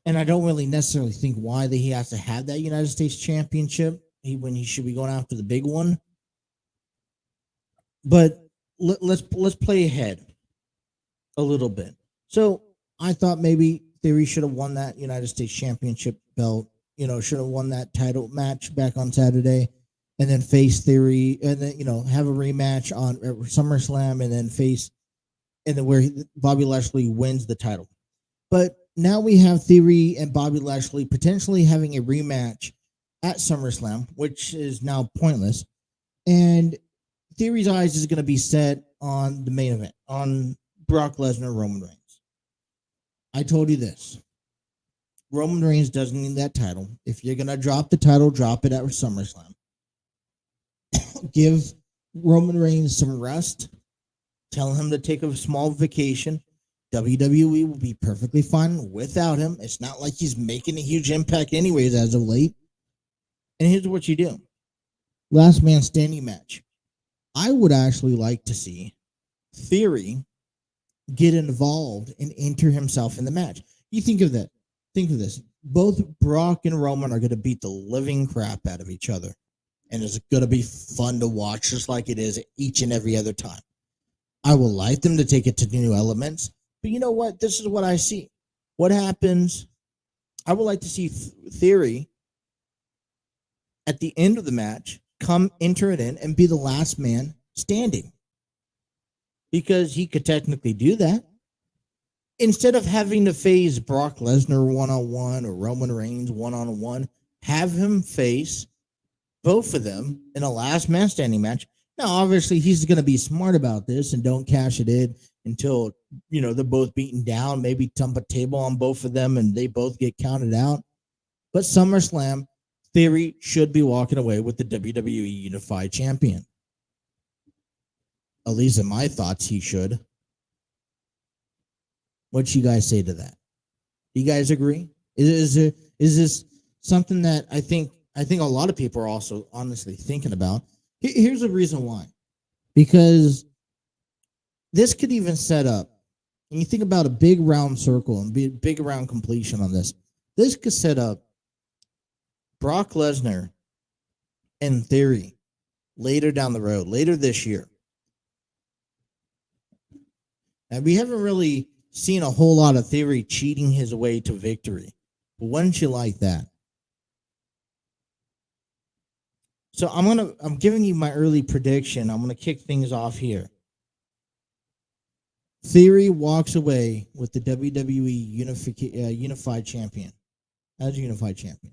and I don't really necessarily think why that he has to have that United States Championship when he should be going after the big one. But let's play ahead a little bit. So I thought maybe Theory should have won that United States Championship belt, should have won that title match back on Saturday, and then face Theory, and then, have a rematch on SummerSlam, and then where Bobby Lashley wins the title. But now we have Theory and Bobby Lashley potentially having a rematch at SummerSlam, which is now pointless. And Theory's eyes is going to be set on the main event, on Brock Lesnar, Roman Reigns. I told you this. Roman Reigns doesn't need that title. If you're going to drop the title, drop it at SummerSlam. Give Roman Reigns some rest. Tell him to take a small vacation. WWE will be perfectly fine without him. It's not like he's making a huge impact anyways as of late. And here's what you do. Last man standing match. I would actually like to see Theory get involved and enter himself in the match. You think of that. Think of this. Both Brock and Roman are going to beat the living crap out of each other. And it's going to be fun to watch, just like it is each and every other time. I would like them to take it to new elements. But you know what? This is what I see. What happens? I would like to see Theory at the end of the match come enter it in and be the last man standing. Because he could technically do that. Instead of having to face Brock Lesnar one-on-one or Roman Reigns one-on-one, have him face both of them in a last man standing match. Now, obviously, he's going to be smart about this and don't cash it in until, they're both beaten down, maybe dump a table on both of them and they both get counted out. But SummerSlam, Theory should be walking away with the WWE Unified Champion. At least in my thoughts, he should. What you guys say to that? Do you guys agree? Is this something that I think a lot of people are also honestly thinking about? Here's the reason why. Because this could even set up, and you think about a big round circle and big round completion on this. This could set up Brock Lesnar and Theory later down the road, later this year. And we haven't really seen a whole lot of Theory cheating his way to victory. But wouldn't you like that? So I'm giving you my early prediction. I'm gonna kick things off here. Theory walks away with the WWE Unified Champion. As a Unified Champion.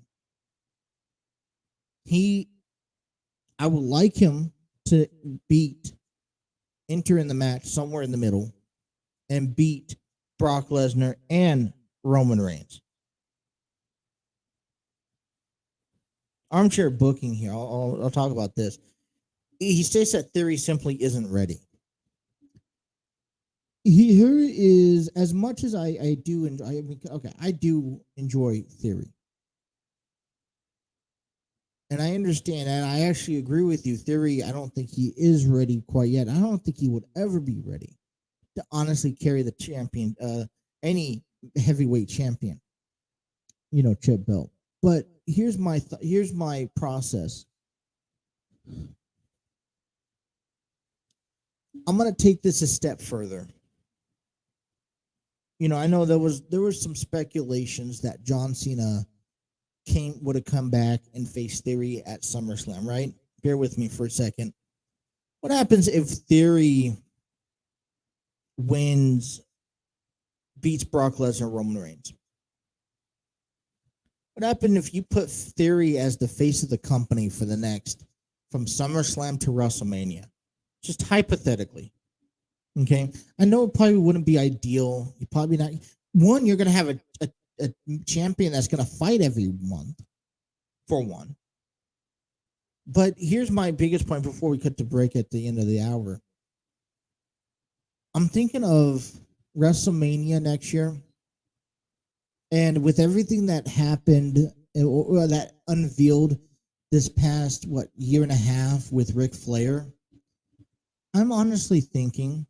I would like him to enter in the match somewhere in the middle and beat Brock Lesnar and Roman Reigns. Armchair booking here. I'll talk about this. He states that Theory simply isn't ready. Here is, as much as I do enjoy. I do enjoy Theory, and I understand, and I actually agree with you. Theory, I don't think he is ready quite yet. I don't think he would ever be ready to honestly carry the champion, any heavyweight champion, chip belt. But here's my process. I'm gonna take this a step further. I know there was some speculations that John Cena would have come back and faced Theory at SummerSlam, right? Bear with me for a second. What happens if Theory beats Brock Lesnar, Roman Reigns? What happened if you put Theory as the face of the company for the next, from SummerSlam to WrestleMania? Just hypothetically. Okay? I know it probably wouldn't be ideal. You probably not. One, you're going to have a champion that's going to fight every month, for one. But here's my biggest point before we cut to break at the end of the hour. I'm thinking of WrestleMania next year. And with everything that happened, or that unveiled this past, year and a half with Ric Flair, I'm honestly thinking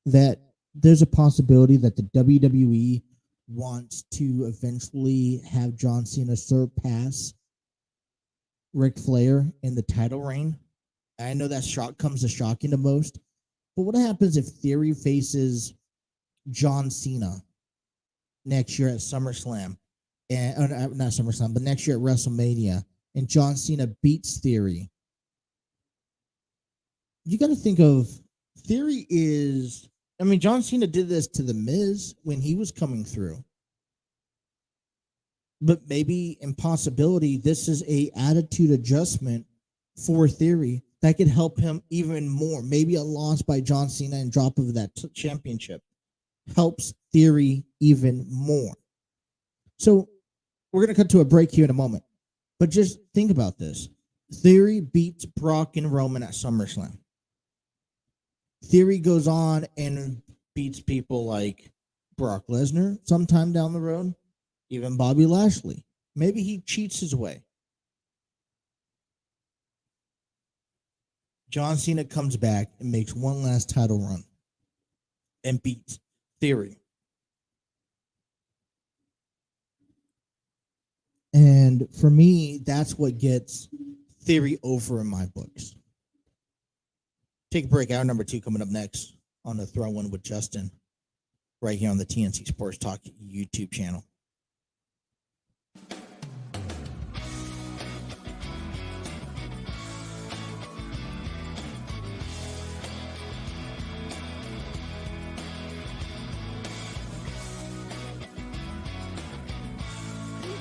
that there's a possibility that the WWE wants to eventually have John Cena surpass Ric Flair in the title reign. I know that comes as shocking to most. But what happens if Theory faces John Cena next year at SummerSlam, and not SummerSlam, but next year at WrestleMania, and John Cena beats Theory? You got to think of Theory is. John Cena did this to The Miz when he was coming through. But maybe in possibility, this is a attitude adjustment for Theory that could help him even more. Maybe a loss by John Cena and drop of that championship helps Theory even more. So we're going to cut to a break here in a moment. But just think about this. Theory beats Brock and Roman at SummerSlam. Theory goes on and beats people like Brock Lesnar sometime down the road, even Bobby Lashley. Maybe he cheats his way. John Cena comes back and makes one last title run and beats Theory. And for me, that's what gets Theory over in my books. Take a break. Hour number 2 coming up next on the Throw In with Justin, right here on the TNC Sports Talk YouTube channel.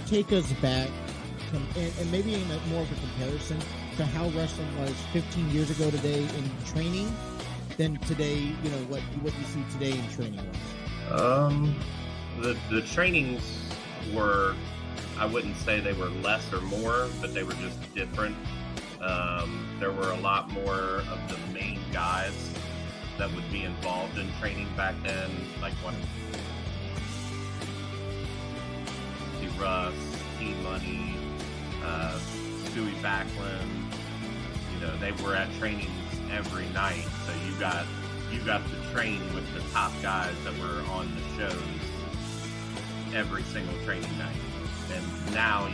Take us back, and maybe in more of a comparison to how wrestling was 15 years ago today in training than today, what you see today in training was. The trainings were, I wouldn't say they were less or more, but they were just different. There were a lot more of the main guys that would be involved in training back then, like Russ, T-Money, Stewie Backlund. They were at trainings every night, so you got to train with the top guys that were on the shows every single training night. And now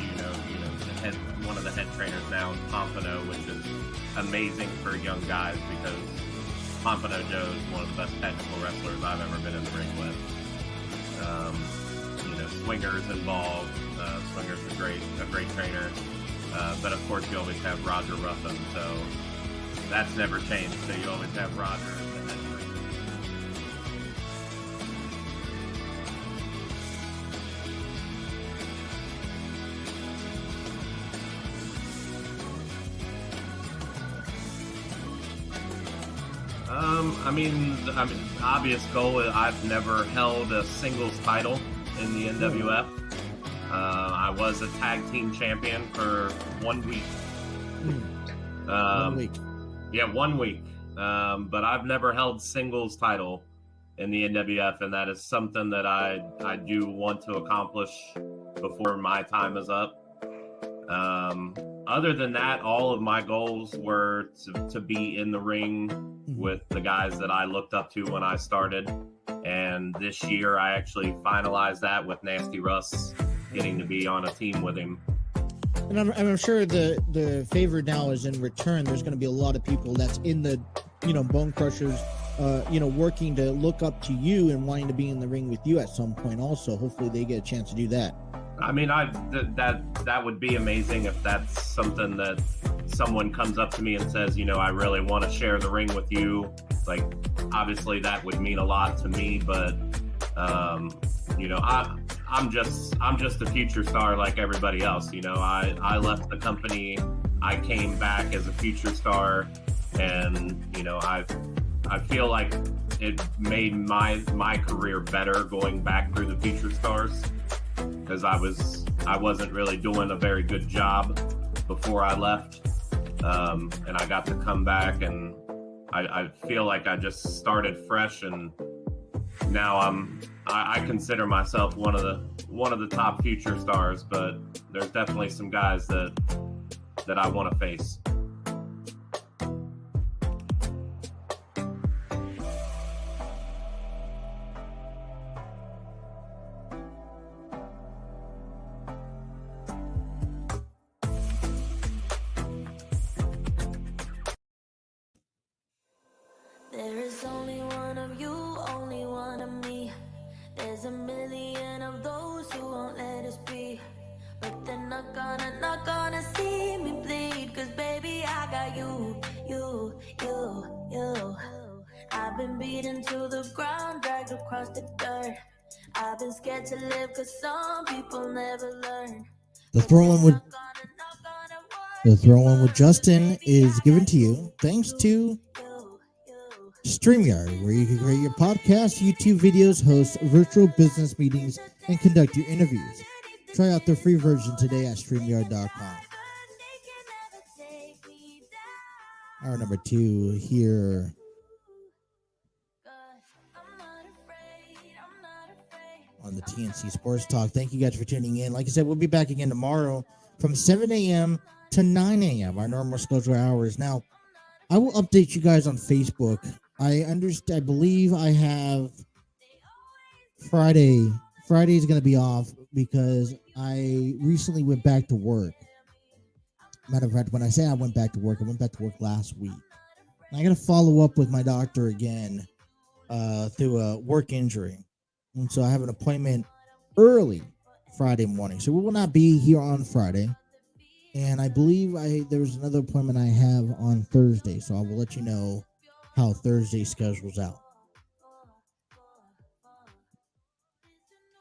one of the head trainers now is Pompano, which is amazing for young guys because Pompano Joe is one of the best technical wrestlers I've ever been in the ring with. Swinger's involved. Swinger's a great trainer. But of course you always have Roger Ruffin, so that's never changed. So you always have Roger as the head trainer. Obvious goal. I've never held a singles title in the NWF. I was a tag team champion for 1 week. 1 week. Yeah, 1 week. But I've never held singles title in the NWF, and that is something that I do want to accomplish before my time is up. Other than that, all of my goals were to be in the ring with the guys that I looked up to when I started. And this year, I actually finalized that with Nasty Russ, getting to be on a team with him. And I'm sure the favor now is in return. There's going to be a lot of people that's in the, Bone Crushers, working to look up to you and wanting to be in the ring with you at some point. Also, hopefully they get a chance to do that. That would be amazing if that's something that someone comes up to me and says, I really want to share the ring with you. Like, obviously that would mean a lot to me, but I'm just a future star like everybody else. I left the company, I came back as a future star, and I feel like it made my career better going back through the future stars, because I wasn't really doing a very good job before I left, and I got to come back, and I feel like I just started fresh, and now I consider myself one of the top future stars, but there's definitely some guys that I want to face. There is only one of you, only one of me. There's a million of those who won't let us be. But they're not gonna see me bleed. Cause baby, I got you. I've been beaten to the ground, dragged across the dirt. I've been scared to live cause some people never learn. The throw-in with Justin is given to you thanks to StreamYard, where you can create your podcast, YouTube videos, host virtual business meetings, and conduct your interviews. Try out the free version today at StreamYard.com. Hour number 2 here. TNC Sports Talk. Thank you guys for tuning in. Like I said, we'll be back again tomorrow from 7 a.m. to 9 a.m., our normal schedule hours. Now, I will update you guys on Facebook. I believe I have Friday. Friday is going to be off because I recently went back to work. Matter of fact, when I say I went back to work, I went back to work last week. And I got to follow up with my doctor again through a work injury. And so I have an appointment early Friday morning. So we will not be here on Friday. And I believe there's another appointment I have on Thursday. So I will let you know how Thursday schedules out.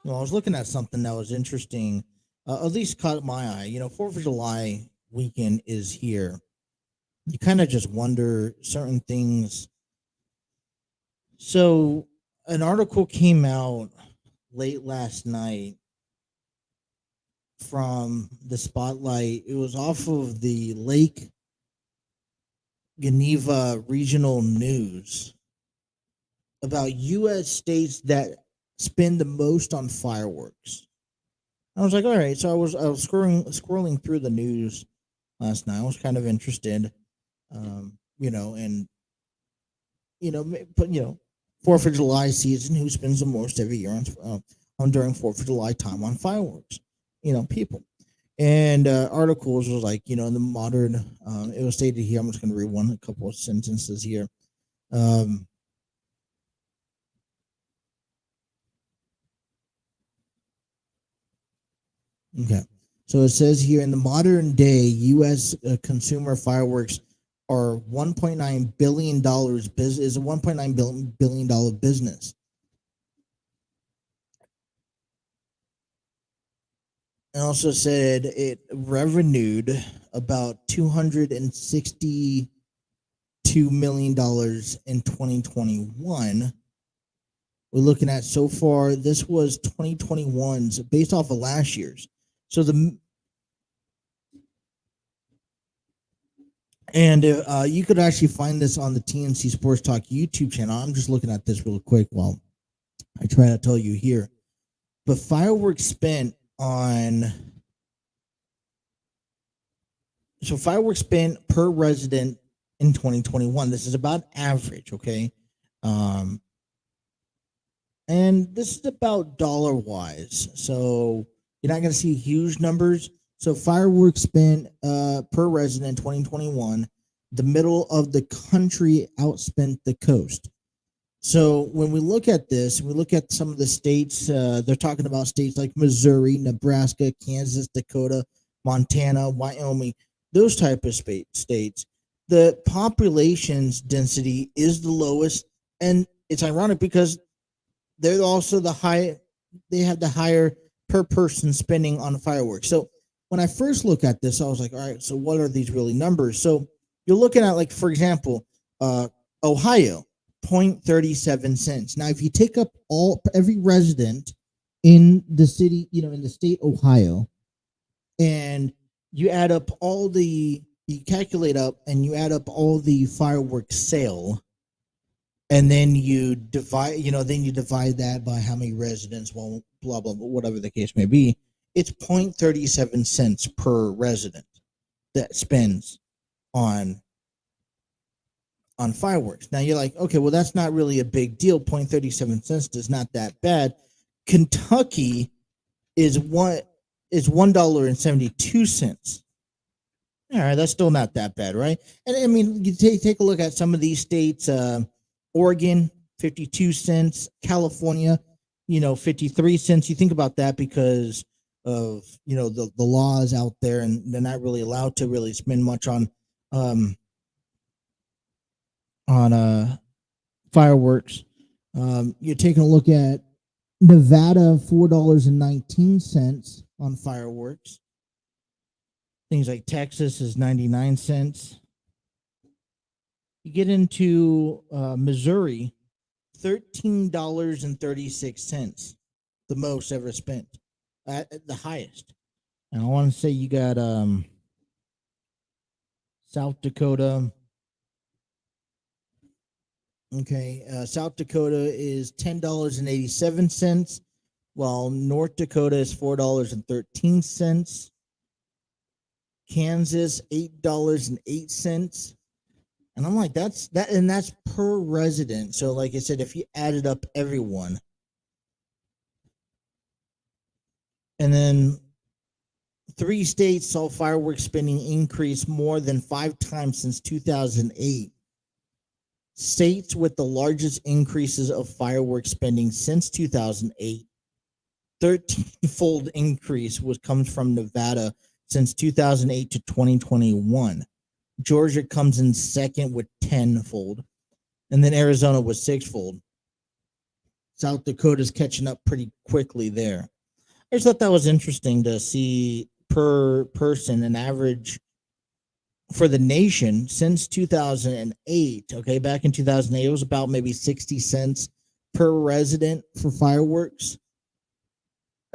Well, I was looking at something that was interesting, at least caught my eye. 4th of July weekend is here. You kind of just wonder certain things. So an article came out late last night from the Spotlight. It was off of the Lake Geneva Regional News about U.S. states that spend the most on fireworks. I was like, all right. So I was scrolling through the news last night. I was kind of interested, and 4th of July season. Who spends the most every year on during 4th of July time on fireworks? People. And articles was like, in the modern. It was stated here. I'm just going to read a couple of sentences here. Okay. So it says here, in the modern day, U.S. Consumer fireworks are $1.9 billion is a $1.9 billion business. It also said it revenued about $262 million in 2021. We're looking at so far, this was 2021's based off of last year's. So you could actually find this on the TNC Sports Talk YouTube channel. I'm just looking at this real quick while I try to tell you here. But fireworks spent per resident in 2021. This is about average, okay? And this is about dollar wise. So you're not going to see huge numbers. So fireworks spent per resident in 2021, the middle of the country outspent the coast. So when we look at this, we look at some of the states, they're talking about states like Missouri, Nebraska, Kansas, Dakota, Montana, Wyoming, those type of states. The population's density is the lowest, and it's ironic because they're also they have the higher per person spending on fireworks. So when I first look at this, I was like, all right, so what are these really numbers? So you're looking at, like, for example, Ohio, 0.37 cents. Now, if you take up every resident in the city, in the state Ohio, and you add up you calculate up and you add up all the fireworks sale, and then you divide that by how many residents, well, blah, blah, blah, whatever the case may be. It's 0.37 cents per resident that spends on fireworks. Now you're like, okay, well, that's not really a big deal. 0.37 cents is not that bad. Kentucky is $1.72. All right, that's still not that bad, right? And I mean, you take a look at some of these states. Oregon, 52 cents. California, 53 cents. You think about that because of the laws out there, and they're not really allowed to really spend much on fireworks. You're taking a look at Nevada, $4.19 on fireworks. Things like Texas is 99 cents. You get into Missouri, $13.36, the most ever spent, at the highest. And I want to say you got South Dakota. Okay, South Dakota is $10.87. while North Dakota is $4.13. Kansas, $8.08. And I'm like, that's per resident. So like I said, if you added up everyone, and then 3 states saw fireworks spending increase more than 5 times since 2008. States with the largest increases of fireworks spending since 2008, 13-fold increase comes from Nevada since 2008 to 2021. Georgia comes in second with 10-fold, and then Arizona was 6-fold. South Dakota's catching up pretty quickly there. I just thought that was interesting to see per person an average for the nation since 2008. Okay, back in 2008, it was about maybe 60 cents per resident for fireworks.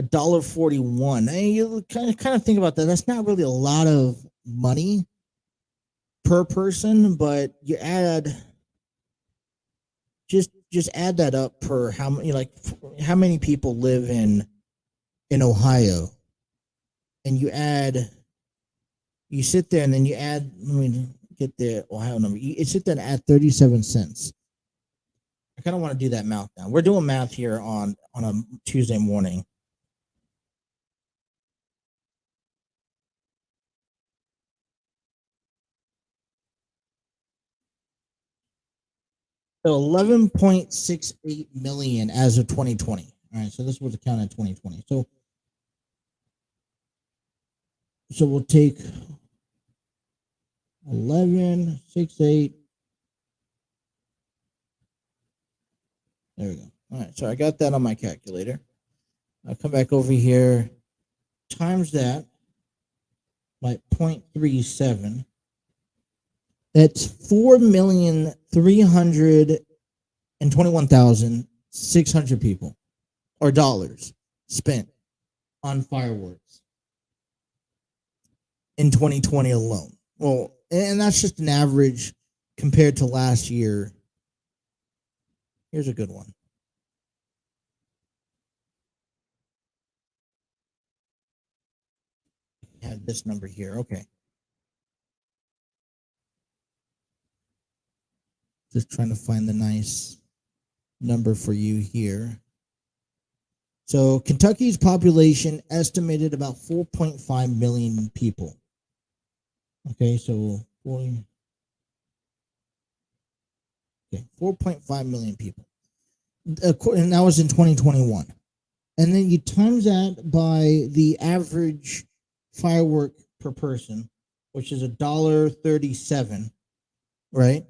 $1.41. And you kind of think about that. That's not really a lot of money per person, but you add just add that up per how many people live in Ohio, and you sit there and then you add. Let me get the Ohio number. You sit there and add 37 cents. I kind of want to do that math now. We're doing math here on a Tuesday morning. So 11.68 million as of 2020. All right, so this was a count in 2020. So we'll take 11.68. There we go. All right, so I got that on my calculator. I'll come back over here, times that by 0.37. That's 4,321,600 people or dollars spent on fireworks in 2020 alone. Well, and that's just an average compared to last year. Here's a good one. I have this number here. Okay. Just trying to find the nice number for you here. So Kentucky's population estimated about 4.5 million people. Okay, so 4.5 million people. And that was in 2021. And then you times that by the average firework per person, which is $1.37, right?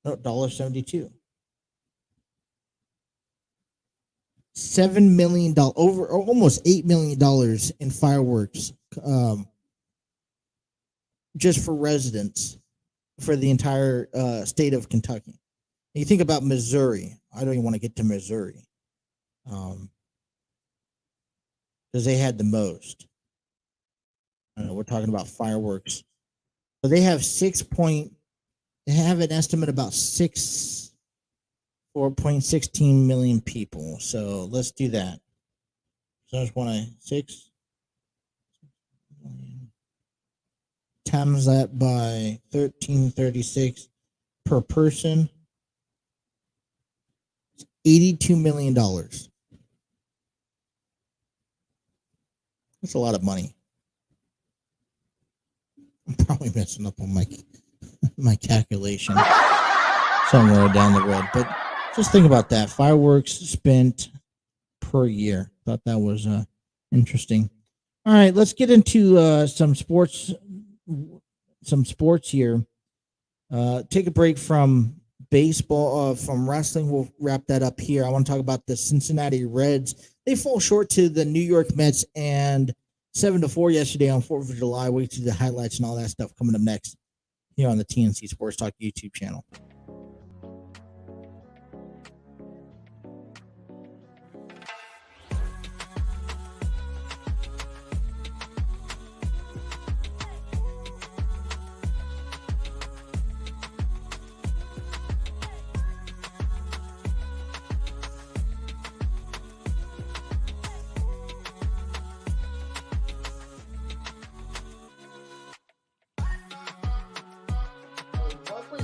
No, $1.72. $7 million, over almost $8 million in fireworks, just for residents for the entire state of Kentucky. And you think about Missouri. I don't even want to get to Missouri, because they had the most. I don't know, we're talking about fireworks. So they have they have an estimate about 4.16 million people. So let's do that. So I just want to 6 times that by 1336 per person. It's $82 million. That's a lot of money. I'm probably messing up on my calculation somewhere down the road, but just think about that. Fireworks spent per year. Thought that was interesting. All right, let's get into some sports here. Take a break from baseball, from wrestling. We'll wrap that up here. I want to talk about the Cincinnati Reds. They fall short to the New York Mets and 7-4 yesterday on 4th of July. Wait to the highlights and all that stuff coming up next here on the TNC Sports Talk YouTube channel.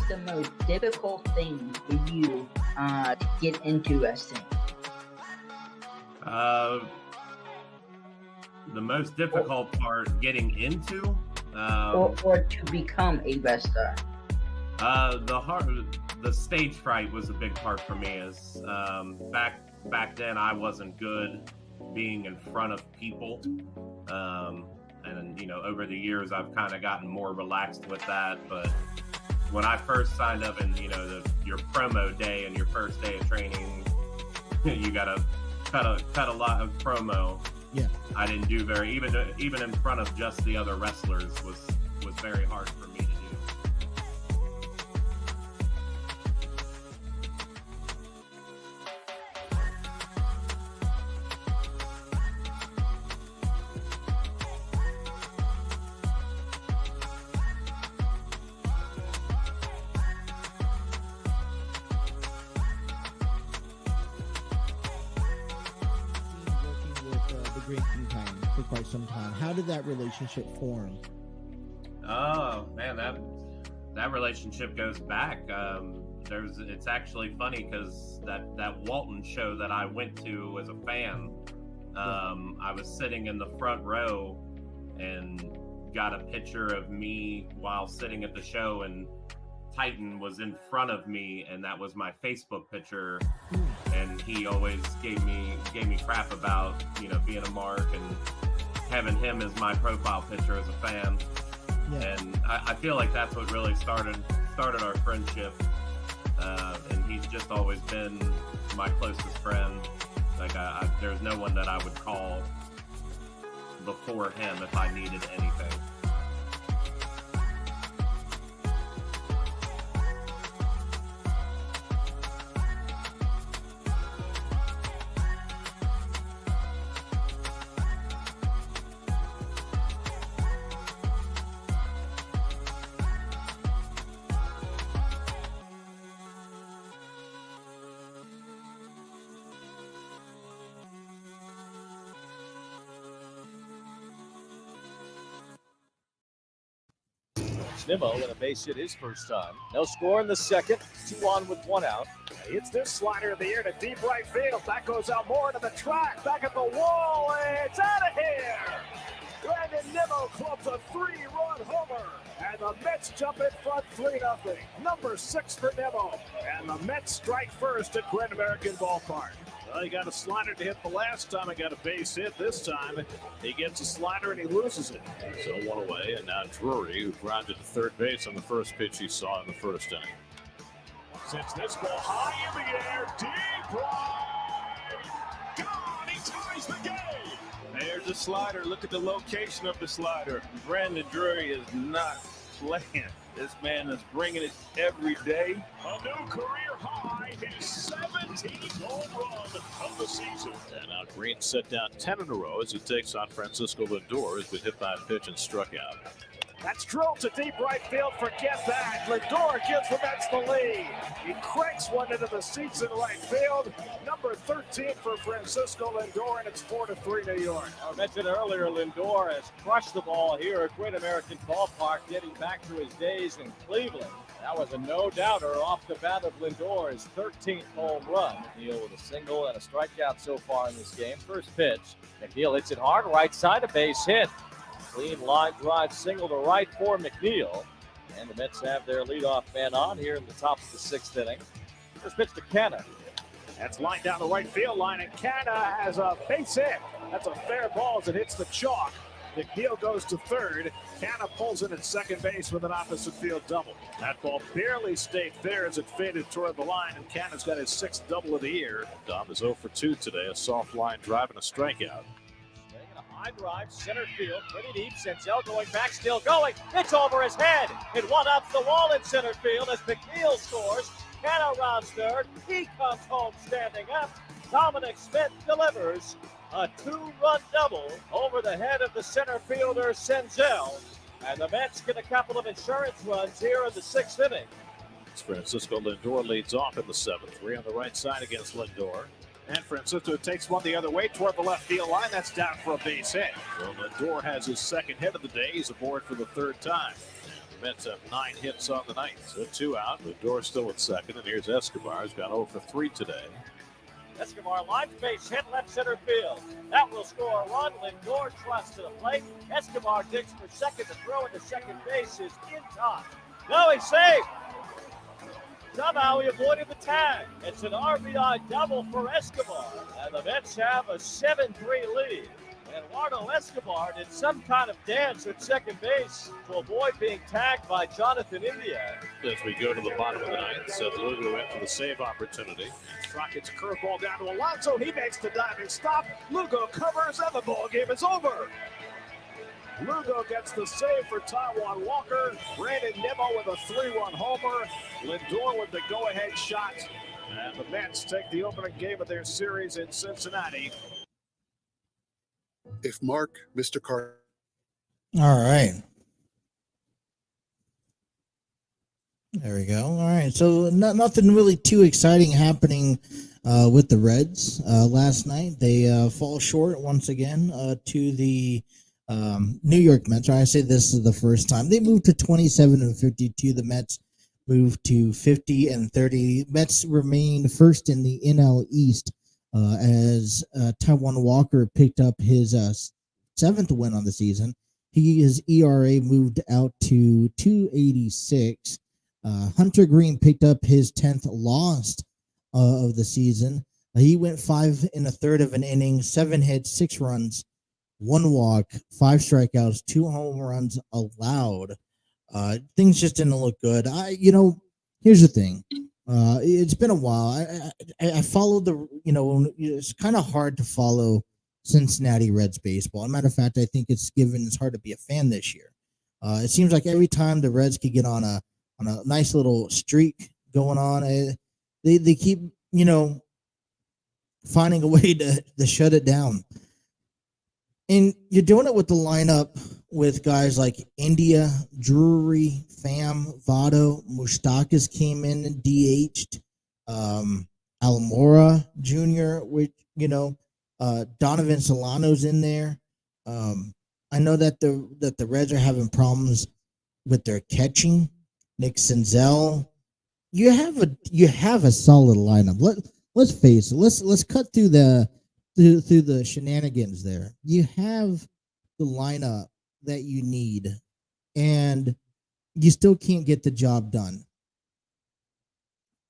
the most difficult thing for you to get into wrestling? The most difficult part getting into, or to become a wrestler? The stage fright was a big part for me. As back then, I wasn't good being in front of people, and over the years, I've kind of gotten more relaxed with that. But when I first signed up, and your promo day and your first day of training, you gotta cut a lot of promo. Yeah. I didn't do even in front of just the other wrestlers was very hard for me to do. For quite some time. How did that relationship form? Oh man, that relationship goes back. It's actually funny because that Walton show that I went to as a fan, I was sitting in the front row and got a picture of me while sitting at the show, and Titan was in front of me, and that was my Facebook picture. And he always gave me crap about being a mark and having him as my profile picture as a fan. Yeah. And I feel like that's what really started our friendship. And he's just always been my closest friend. Like there's no one that I would call before him if I needed anything. Nimmo in a base hit his first time. No score in the second. 2 on with 1 out. It's this slider in the air to deep right field. That goes out more to the track. Back at the wall. It's out of here. Brandon Nimmo clubs a 3-run homer. And the Mets jump in front 3-0. Number 6 for Nimmo. And the Mets strike first at Great American Ballpark. Well, he got a slider to hit the last time. He got a base hit this time. He gets a slider and he loses it. So 1 away, and now Drury, who grounded to third base on the first pitch he saw in the first inning. Sends this ball high in the air, deep right. Gone, he ties the game. There's a slider. Look at the location of the slider. Brandon Drury is not playing. This man is bringing it every day. A new career high, his 17th home run of the season. And now Green set down 10 in a row as he takes on Francisco Lindor, who's been hit by a pitch and struck out. That's drilled to deep right field. Forget that. Lindor gives the Mets the lead. He cranks one into the seats in right field. Number 13 for Francisco Lindor, and it's 4-3 New York. I mentioned earlier, Lindor has crushed the ball here at Great American Ballpark, getting back to his days in Cleveland. That was a no-doubter off the bat of Lindor's 13th home run. McNeil with a single and a strikeout so far in this game. First pitch, McNeil hits it hard, right side, a base hit. Clean line drive single to right for McNeil. And the Mets have their leadoff man on here in the top of the 6th inning. First pitch to Canna. That's lined down the right field line, and Canna has a base hit. That's a fair ball as it hits the chalk. McNeil goes to third. Canna pulls in at second base with an opposite field double. That ball barely stayed fair as it faded toward the line, and Canna's got his 6th double of the year. Dom is 0 for 2 today, a soft line drive and a strikeout. High drive, center field, pretty deep. Senzel going back, still going. It's over his head. It one up the wall in center field as McNeil scores. Canna rounds third. He comes home standing up. Dominic Smith delivers a 2-run double over the head of the center fielder Senzel. And the Mets get a couple of insurance runs here in the 6th inning. Francisco Lindor leads off in the 7th. 3 on the right side against Lindor. And Francisco takes one the other way toward the left field line. That's down for a base hit. So Lindor has his 2nd hit of the day. He's aboard for the 3rd time. Mets have 9 hits on the night, so 2 out. Lindor still at second, and here's Escobar. He's got 0 for 3 today. Escobar line base hit left center field. That will score a run. Lindor trusts to the plate. Escobar digs for second. The throw into second base is in time. No, he's safe. Somehow he avoided the tag. It's an RBI double for Escobar. And the Mets have a 7-3 lead. Eduardo Escobar did some kind of dance at second base to avoid being tagged by Jonathan India. As we go to the bottom of the ninth, Seth Lugo in for the save opportunity. Strike gets a curveball down to Alonso. He makes the diving stop. Lugo covers, and the ball game is over. Lugo gets the save for Taijuan Walker. Brandon Nimmo with a 3-run homer. Lindor with the go-ahead shot. And the Mets take the opening game of their series in Cincinnati. If Mark, Mr. Carter. All right. There we go. All right. So nothing really too exciting happening with the Reds last night. They fall short once again to the New York Mets. I say this is the first time. They moved to 27-52. The Mets moved to 50-30. Mets remain first in the NL East as Taijuan Walker picked up his 7th win on the season. His ERA moved out to 2.86. Hunter Green picked up his 10th loss of the season. He went 5 1/3 of an inning, 7 hits, 6 runs, 1 walk, 5 strikeouts, 2 home runs allowed. Things just didn't look good. Here's the thing. It's been a while. I followed it's kind of hard to follow Cincinnati Reds baseball. As a matter of fact, I think it's hard to be a fan this year. It seems like every time the Reds could get on a nice little streak going on, they keep finding a way to shut it down. And you're doing it with the lineup with guys like India, Drury, Pham, Votto, Moustakas came in and DH'd, Almora Jr., which, Donovan Solano's in there. I know that the Reds are having problems with their catching. Nick Senzel. You have a solid lineup. Let's face it. Let's cut through the shenanigans there. You have the lineup that you need, and you still can't get the job done.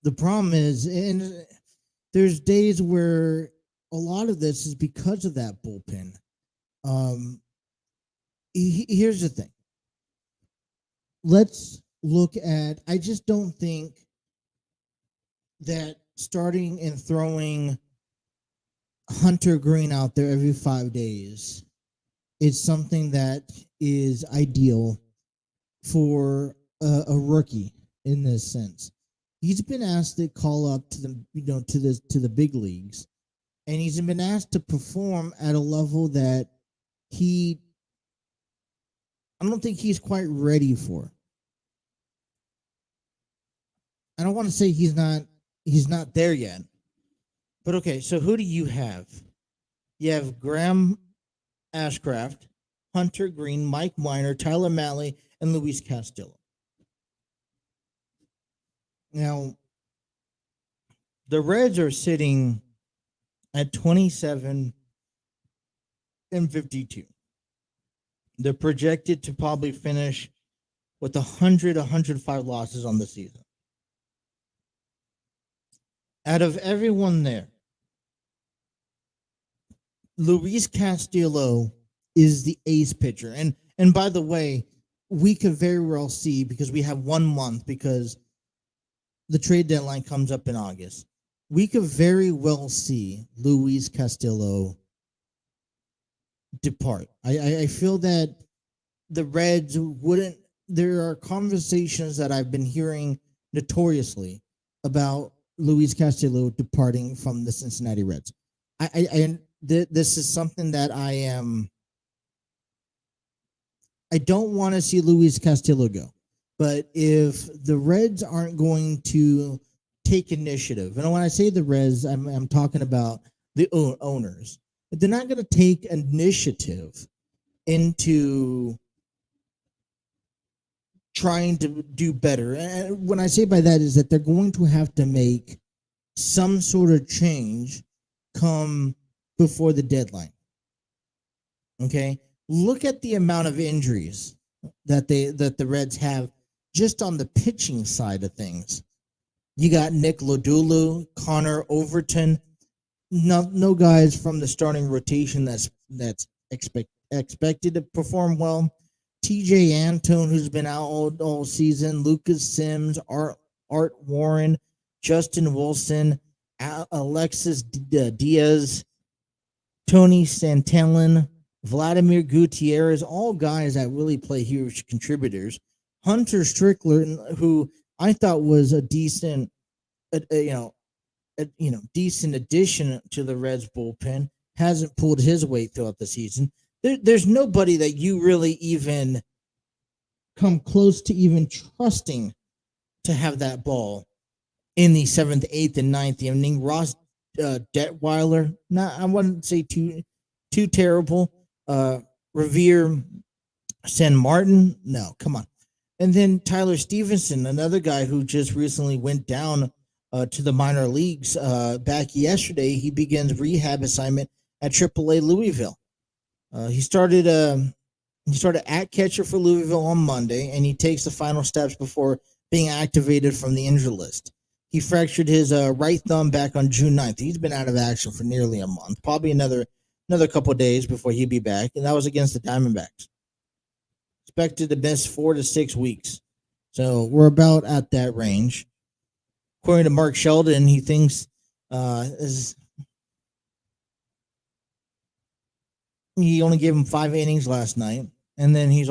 The problem is, and there's days where a lot of this is because of that bullpen. Here's the thing. Let's look at, I just don't think that starting and throwing Hunter Green out there every 5 days is something that is ideal for a rookie in this sense. He's been asked to call up to the big leagues, and he's been asked to perform at a level that I don't think he's quite ready for. I don't want to say he's not there yet. But okay, so who do you have? You have Graham Ashcraft, Hunter Green, Mike Minor, Tyler Mahle, and Luis Castillo. Now, the Reds are sitting at 27-52. They're projected to probably finish with 105 losses on the season. Out of everyone there, Luis Castillo is the ace pitcher. And by the way, we could very well see, because we have 1 month, because the trade deadline comes up in August, we could very well see Luis Castillo depart. I feel that the Reds wouldn't. There are conversations that I've been hearing notoriously about Luis Castillo departing from the Cincinnati Reds. This is something that I don't want to see Luis Castillo go. But if the Reds aren't going to take initiative, and when I say the Reds, I'm talking about the owners. If they're not going to take initiative into trying to do better. And when I say by that is that they're going to have to make some sort of change come before the deadline. Okay? Look at the amount of injuries that the Reds have just on the pitching side of things. You got Nick Lodolo, Connor Overton, no guys from the starting rotation that's expected to perform well. TJ Antone, who's been out all season, Lucas Sims, Art Warren, Justin Wilson, Alexis Diaz, Tony Santillan, Vladimir Gutierrez, all guys that really play huge contributors. Hunter Strickler, who I thought was a decent, decent addition to the Reds bullpen, hasn't pulled his weight throughout the season. There's nobody that you really even come close to even trusting to have that ball in the 7th, 8th, and 9th inning. Ross Detweiler, I wouldn't say too terrible. Revere San Martin, no, come on. And then Tyler Stevenson, another guy who just recently went down to the minor leagues back yesterday. He begins rehab assignment at AAA Louisville. He started at catcher for Louisville on Monday, and he takes the final steps before being activated from the injury list. He fractured his right thumb back on June 9th. He's been out of action for nearly a month, probably another couple of days before he'd be back, and that was against the Diamondbacks. Expected to miss 4 to 6 weeks. So we're about at that range. According to Mark Sheldon, he thinks he only gave him 5 innings last night, and then he's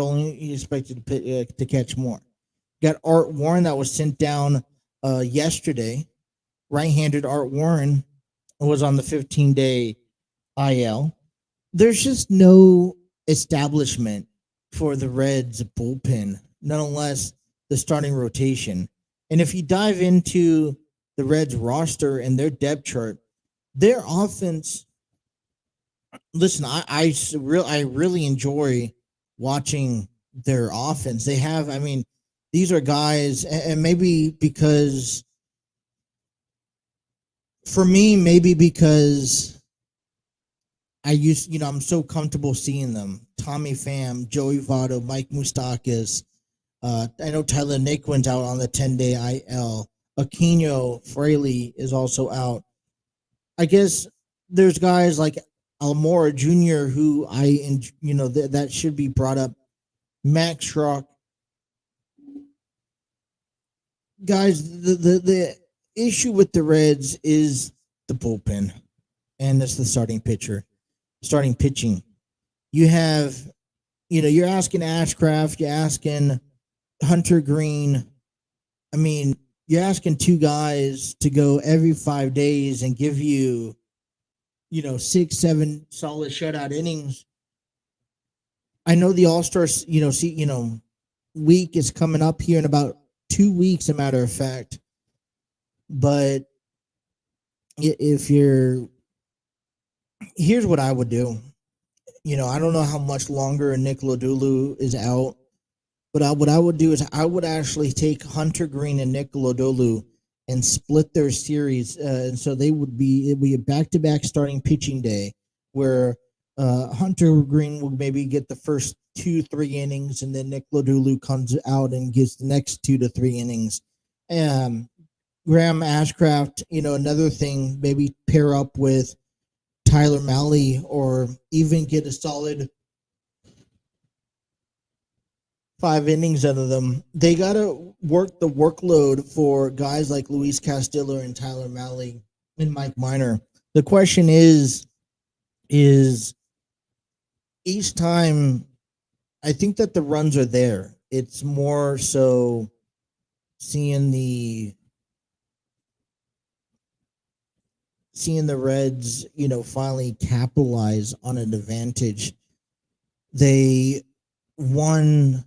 expected to catch more. Got Art Warren that was sent down yesterday. Right-handed Art Warren was on the 15-day IL. There's just no establishment for the Reds bullpen, nonetheless the starting rotation. And if you dive into the Reds roster and their depth chart, their offense, listen, I really enjoy watching their offense. They have, these are guys, and maybe because, for me, maybe because I'm so comfortable seeing them. Tommy Pham, Joey Votto, Mike Moustakas. I know Tyler Naquin's out on the 10-day IL. Aquino Fraley is also out. I guess there's guys like Almora Jr. who that should be brought up. Max Schrock. Guys, the issue with the Reds is the bullpen, and it's the starting pitching. You have, you're asking Ashcraft, you're asking Hunter Green. You're asking 2 guys to go every 5 days and give you, 6, 7 solid shutout innings. I know the All Star, week is coming up here in about 2 weeks, a matter of fact. But here's what I would do. I don't know how much longer Nick Lodolo is out, but what I would do is I would actually take Hunter Green and Nick Lodolo and split their series, and so it'd be a back-to-back starting pitching day where Hunter Green will maybe get the first 2-3 innings, and then Nick Lodolo comes out and gets the next 2 to 3 innings. Graham Ashcraft, another thing, maybe pair up with Tyler Malley, or even get a solid 5 innings out of them. They got to work the workload for guys like Luis Castillo and Tyler Malley and Mike Minor. The question is each time, I think that the runs are there. It's more so seeing the Reds, finally capitalize on an advantage. They won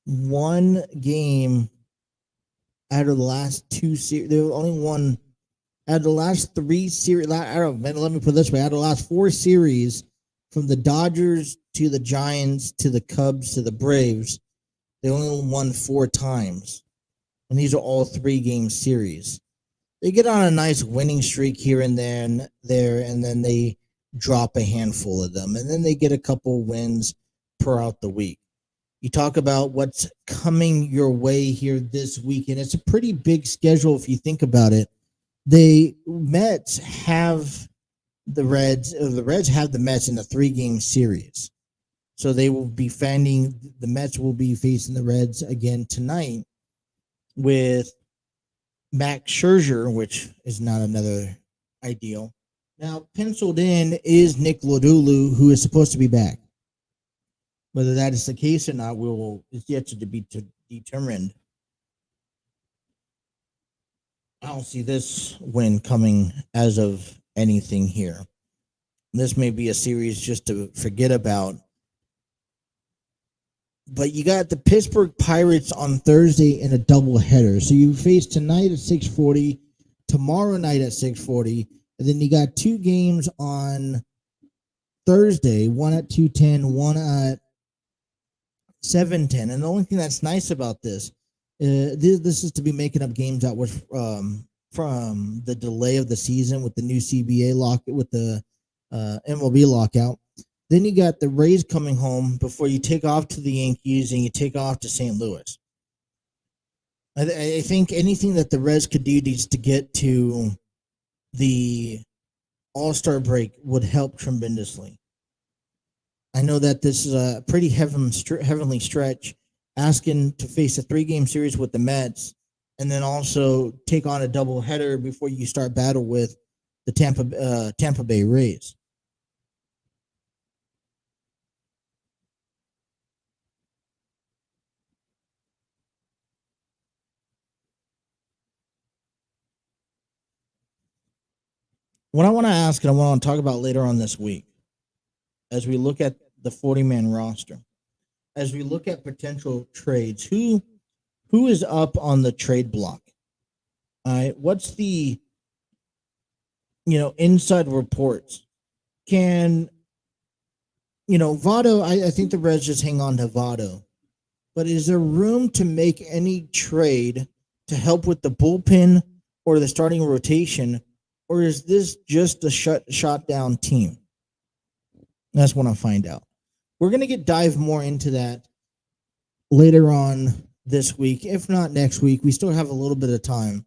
1 game out of the last 2 series. They only won out of the last 3 series. Let me put it this way: out of the last 4 series, from the Dodgers to the Giants to the Cubs to the Braves, They only won 4 times, and these are all 3-game series. They get on a nice winning streak here and there, and then they drop a handful of them, and then they get a couple wins throughout the week. You talk about what's coming your way here this week, and it's a pretty big schedule if you think about it. The Reds have the Mets in a 3-game series. So they will be the Mets will be facing the Reds again tonight with Max Scherzer, which is not another ideal. Now, penciled in is Nick Lodolo, who is supposed to be back. Whether that is the case or not is yet to be determined. I don't see this win coming as of anything here. This may be a series just to forget about. But you got the Pittsburgh Pirates on Thursday in a doubleheader. So you face tonight at 6:40, tomorrow night at 6:40, and then you got 2 games on Thursday, one at 2:10, one at 7:10. And the only thing that's nice about this is to be making up games that was from the delay of the season with the new CBA with the MLB lockout. Then you got the Rays coming home before you take off to the Yankees and you take off to St. Louis. I think anything that the Reds could do needs to get to the All Star break would help tremendously. I know that this is a pretty heavenly stretch, asking to face a 3-game series with the Mets and then also take on a doubleheader before you start battle with the Tampa Bay Rays. What I want to ask and I want to talk about later on this week, as we look at the 40-man roster, as we look at potential trades, who is up on the trade block? All right, what's the inside reports? Can Votto? I think the Reds just hang on to Votto, but is there room to make any trade to help with the bullpen or the starting rotation? Or is this just a shot down team? That's what I'll find out. We're going to dive more into that later on this week. If not next week, we still have a little bit of time,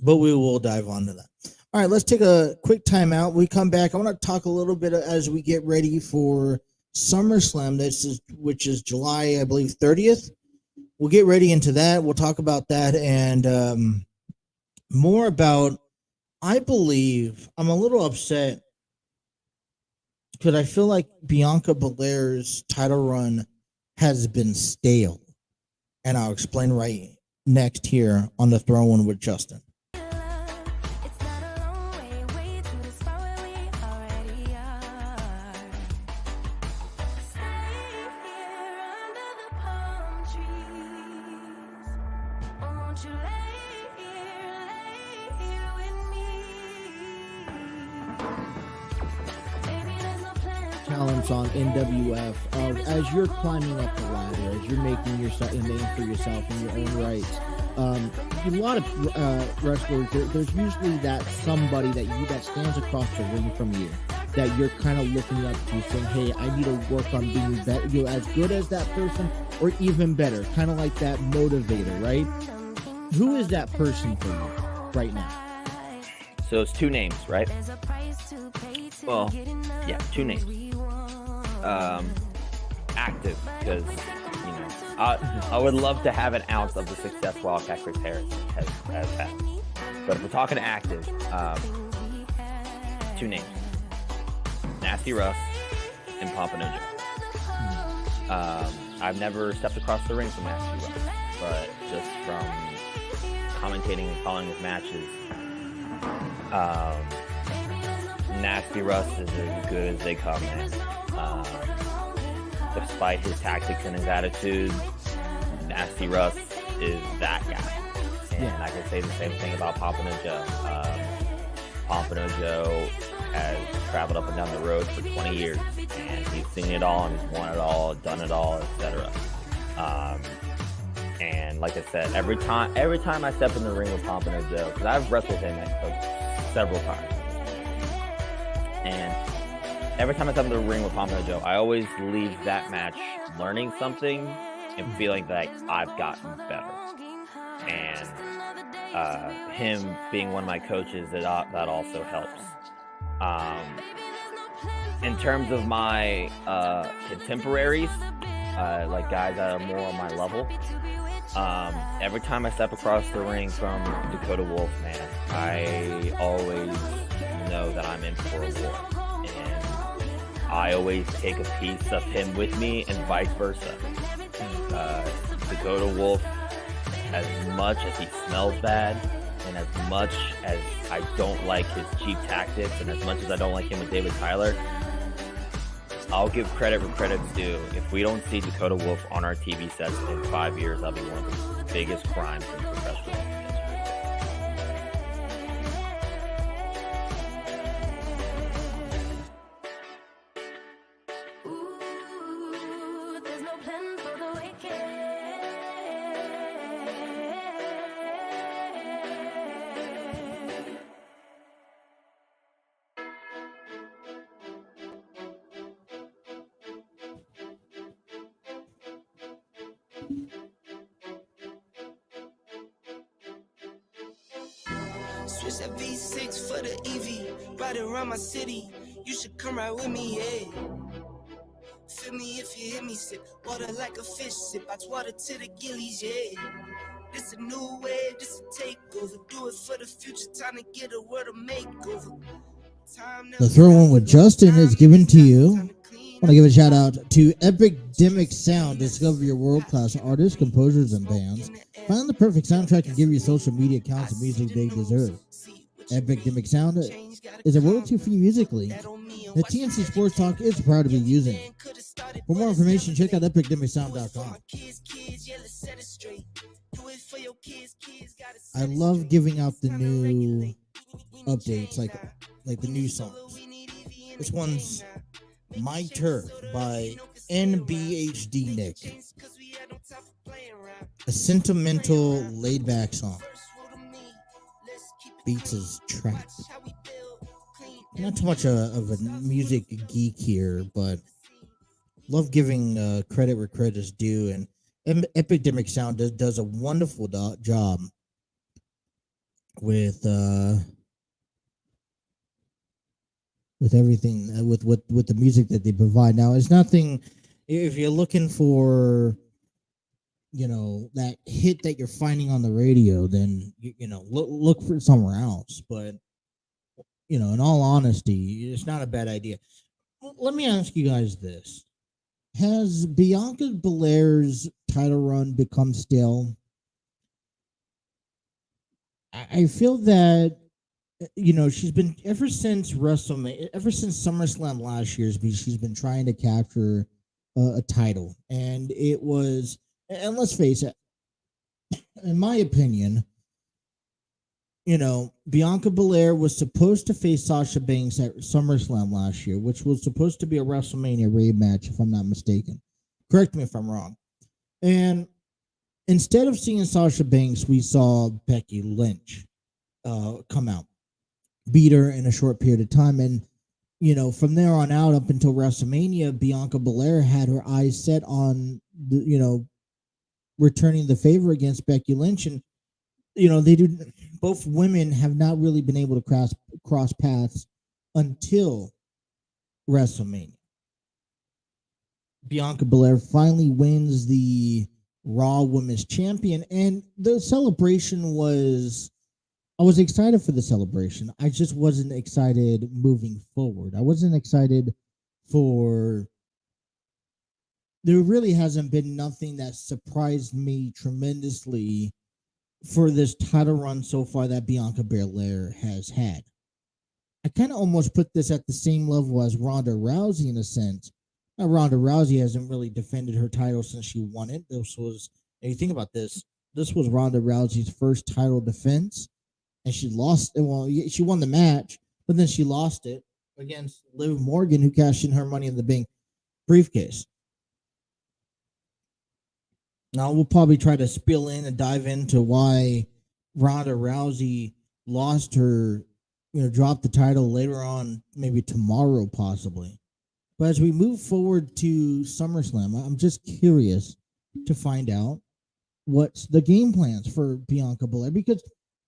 but we will dive onto that. All right, let's take a quick time out. We come back. I want to talk a little bit as we get ready for SummerSlam, which is July, I believe, 30th. We'll get ready into that. We'll talk about that and more about, I believe, I'm a little upset because I feel like Bianca Belair's title run has been stale. And I'll explain right next here on The Throw-In with Justin. Talents on NWF as you're climbing up the ladder, as you're making yourself a name for yourself in your own rights. A lot of wrestlers, there's usually that somebody that stands across the ring from you that you're kind of looking up to, saying, "Hey, I need to work on being better, as good as that person, or even better." Kind of like that motivator, right? Who is that person for you right now? So it's 2 names, right? Well, yeah, 2 names. Active, because I would love to have an ounce of the success Wildcat Chris Harris has had. But if we're talking active, 2 names: Nasty Russ and Pompano Joe. I've never stepped across the ring from Nasty Russ, but just from commentating and calling his matches, Nasty Russ is as good as they come, man. Despite his tactics and his attitude, Nasty Russ is that guy. And I can say the same thing about Pompano Joe. Pompano Joe has traveled up and down the road for 20 years, and he's seen it all, and he's won it all, done it all, etc. And like I said, every time I step in the ring with Pompano Joe, because I've wrestled him several times, and every time I step in the ring with Pompano Joe, I always leave that match learning something and feeling like I've gotten better. And him being one of my coaches, that also helps. In terms of my contemporaries, like guys that are more on my level, every time I step across the ring from Dakota Wolf, man, I always know that I'm in for a war. And I always take a piece of him with me and vice versa. Dakota Wolf, as much as he smells bad, and as much as I don't like his cheap tactics, and as much as I don't like him with David Tyler, I'll give credit where credit's due. If we don't see Dakota Wolf on our TV sets in 5 years, that'll be one of the biggest crimes in professional history. Switch that V6 for the EV. Ride around my city. You should come right with me, yeah. Feel me if you hear me sip. Water like a fish sip. I water to the gillies, yeah. This a new wave, this a takeover. Do it for the future. Time to get a word of makeover. The throw one with Justin is given to you. I want to give a shout out to Epidemic Sound. Discover your world-class artists, composers, and bands. Find the perfect soundtrack and give your social media accounts the music they deserve. Epidemic Sound is a royalty-free music league that TNC Sports Talk is proud to be using. For more information, check out epidemicsound.com. I love giving out the new updates, like the new songs. This one's My Turf by NBHD Nick. A sentimental, laid-back song. Beats his track. Not too much of a music geek here, but love giving credit where credit's due. And Epidemic Sound does a wonderful job with everything, with the music that they provide. Now, it's nothing. If you're looking for, that hit that you're finding on the radio, then look for somewhere else. But in all honesty, it's not a bad idea. Let me ask you guys this: has Bianca Belair's title run become stale? I feel that she's been, ever since WrestleMania, ever since SummerSlam last year, she's been trying to capture a title, and it was. And let's face it, in my opinion, Bianca Belair was supposed to face Sasha Banks at SummerSlam last year, which was supposed to be a WrestleMania rematch, if I'm not mistaken. Correct me if I'm wrong. And instead of seeing Sasha Banks, we saw Becky Lynch come out, beat her in a short period of time. And, from there on out up until WrestleMania, Bianca Belair had her eyes set on, returning the favor against Becky Lynch. And, both women have not really been able to cross paths until WrestleMania. Bianca Belair finally wins the Raw Women's Champion, and the celebration I was excited for the celebration. I just wasn't excited moving forward. I wasn't excited for... There really hasn't been nothing that surprised me tremendously for this title run so far that Bianca Belair has had. I kind of almost put this at the same level as Ronda Rousey in a sense. Now, Ronda Rousey hasn't really defended her title since she won it. If you think about this was Ronda Rousey's first title defense, and she lost it. Well, she won the match, but then she lost it against Liv Morgan, who cashed in her Money in the Bank briefcase. Now we'll probably try to spill in and dive into why Ronda Rousey lost her, dropped the title later on, maybe tomorrow possibly. But as we move forward to SummerSlam, I'm just curious to find out what's the game plans for Bianca Belair, because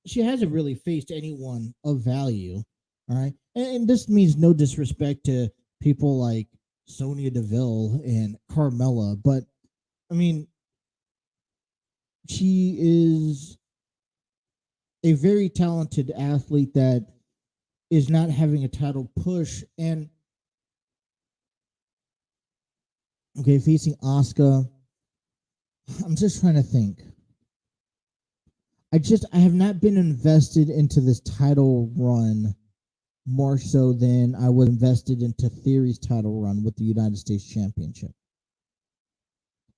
she hasn't really faced anyone of value. All right. And this means no disrespect to people like Sonya Deville and Carmella, but I mean, she is a very talented athlete that is not having a title push. And okay, facing Asuka, I'm just trying to think. I have not been invested into this title run more so than I was invested into Theory's title run with the United States Championship.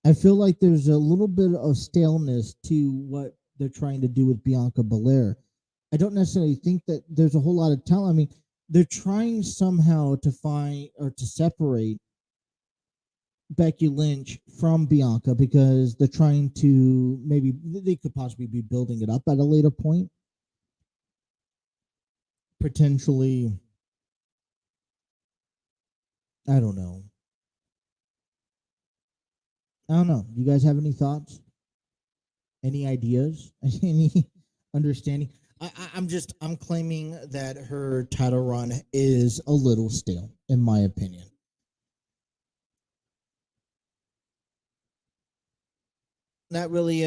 I feel like there's a little bit of staleness to what they're trying to do with Bianca Belair. I don't necessarily think that there's a whole lot of talent. I mean, they're trying somehow to find or to separate Becky Lynch from Bianca because they're trying to maybe they could possibly be building it up at a later point. Potentially, I don't know. I don't know. You guys have any thoughts? Any ideas? Any understanding? I'm claiming that her title run is a little stale, in my opinion. Not really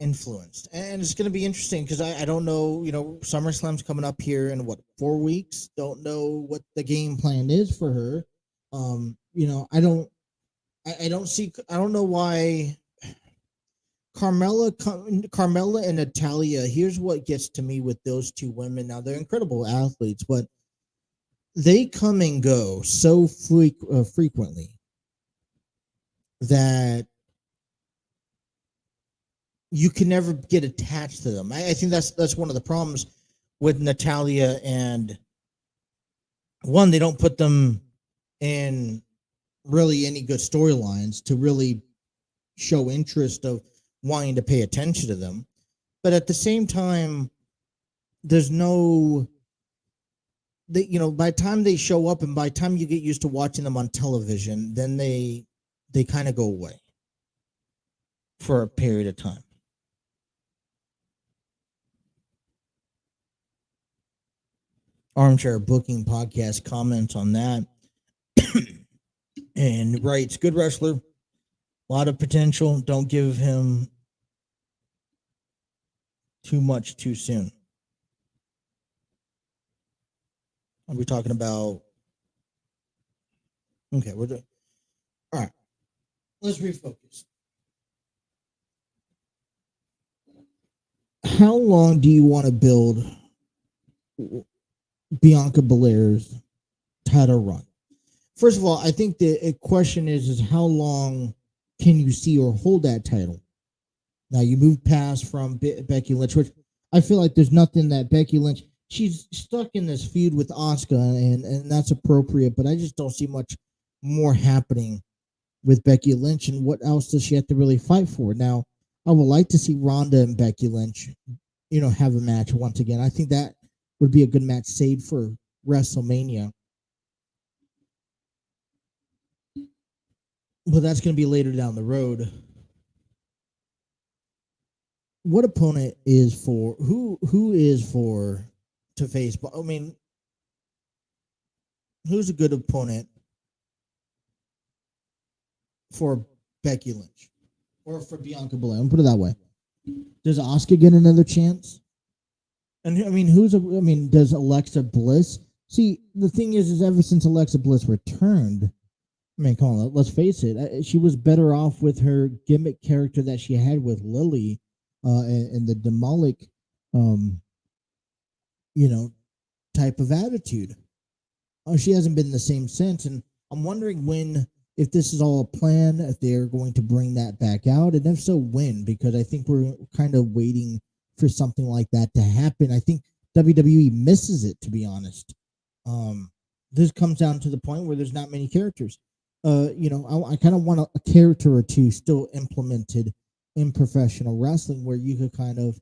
influenced, and it's going to be interesting because I don't know. SummerSlam's coming up here in what, 4 weeks. Don't know what the game plan is for her. I don't know why Carmella and Natalia. Here's what gets to me with those two women. Now they're incredible athletes, but they come and go so frequently that you can never get attached to them. I think that's one of the problems with Natalia, and one, they don't put them in really any good storylines to really show interest of wanting to pay attention to them. But at the same time, there's no, by the time they show up and by the time you get used to watching them on television, then they kind of go away for a period of time. Armchair Booking Podcast comments on that and writes, good wrestler, a lot of potential. Don't give him too much too soon. Are we talking about? Okay, we're doing. All right, let's refocus. How long do you want to build Bianca Belair's title run? First of all, I think the question is how long can you see her hold that title? Now you move past from Becky Lynch, which I feel like there's nothing that Becky Lynch, she's stuck in this feud with Asuka, and that's appropriate, but I just don't see much more happening with Becky Lynch, and what else does she have to really fight for? Now, I would like to see Ronda and Becky Lynch, have a match once again. I think that would be a good match saved for WrestleMania. But that's going to be later down the road. What opponent is for who is for to face? I mean, who's a good opponent for Becky Lynch or for Bianca Belair? I'll put it that way. Does Asuka get another chance? And I mean, does Alexa Bliss? See, the thing is ever since Alexa Bliss returned, I mean, come on, let's face it. She was better off with her gimmick character that she had with Lily, and the demonic, type of attitude. She hasn't been the same since, and I'm wondering if this is all a plan, if they're going to bring that back out, and if so, when? Because I think we're kind of waiting for something like that to happen. I think WWE misses it, to be honest. This comes down to the point where there's not many characters. I kind of want a character or two still implemented in professional wrestling where you could kind of,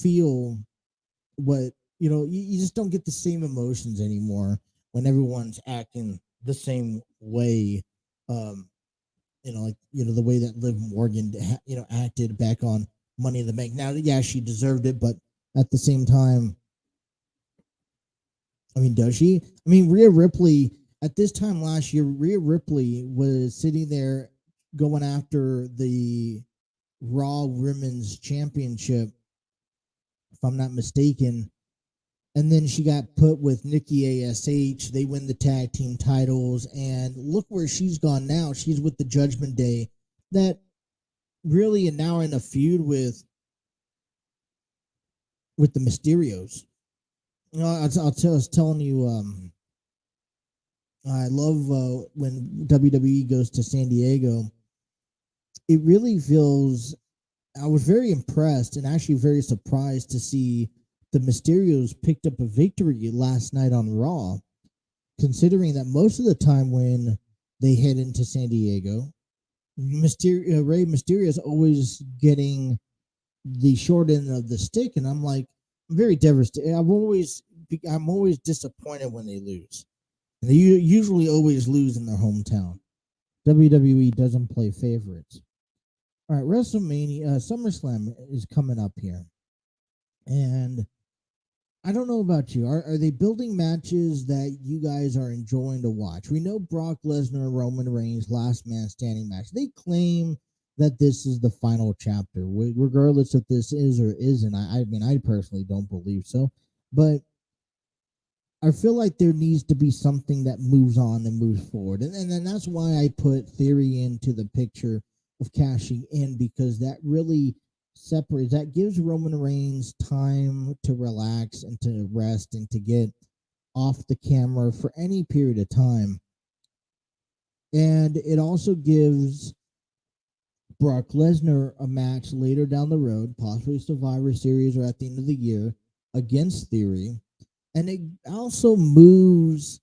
feel what, you just don't get the same emotions anymore when everyone's acting the same way. Um, the way that Liv Morgan, acted back on Money in the Bank. Now, yeah, she deserved it, but at the same time, I mean, does she? I mean, Rhea Ripley, at this time last year, Rhea Ripley was sitting there going after the Raw Women's Championship, if I'm not mistaken. And then she got put with Nikki ASH. They win the tag team titles. And look where she's gone now. She's with the Judgment Day. That really, and now in a feud with the Mysterios. I was telling you, I love when WWE goes to San Diego. It really feels. I was very impressed and actually very surprised to see the Mysterios picked up a victory last night on Raw, considering that most of the time when they head into San Diego, Rey Mysterio is always getting the short end of the stick, and I'm like, I'm very devastated. I'm always disappointed when they lose. And they usually always lose in their hometown. WWE doesn't play favorites. All right, WrestleMania, SummerSlam is coming up here, and I don't know about you. Are they building matches that you guys are enjoying to watch? We know Brock Lesnar and Roman Reigns last man standing match. They claim that this is the final chapter, regardless if this is or isn't. I mean, I personally don't believe so, but I feel like there needs to be something that moves on and moves forward, and then that's why I put Theory into the picture of cashing in, because that really separates, that gives Roman Reigns time to relax and to rest and to get off the camera for any period of time. And it also gives Brock Lesnar a match later down the road, possibly Survivor Series or at the end of the year, against Theory. And it also moves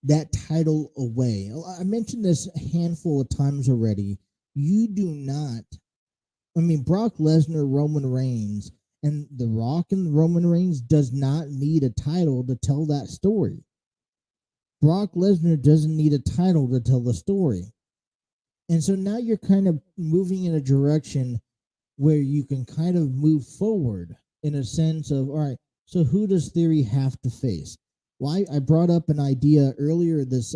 that title away. I mentioned this a handful of times already. You do not, I mean, Brock Lesnar, Roman Reigns, and The Rock and Roman Reigns does not need a title to tell that story. Brock Lesnar doesn't need a title to tell the story. And so now you're kind of moving in a direction where you can kind of move forward in a sense of, all right, so who does Theory have to face? Well, I brought up an idea earlier this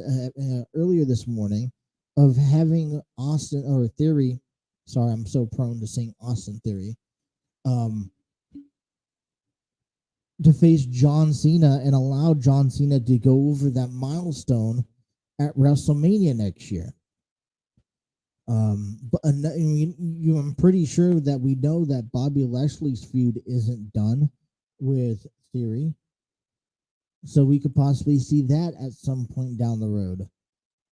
morning of having Austin or Theory. Sorry, I'm so prone to saying Austin Theory. To face John Cena and allow John Cena to go over that milestone at WrestleMania next year. But I mean, I'm pretty sure that we know that Bobby Lashley's feud isn't done with Theory, so we could possibly see that at some point down the road.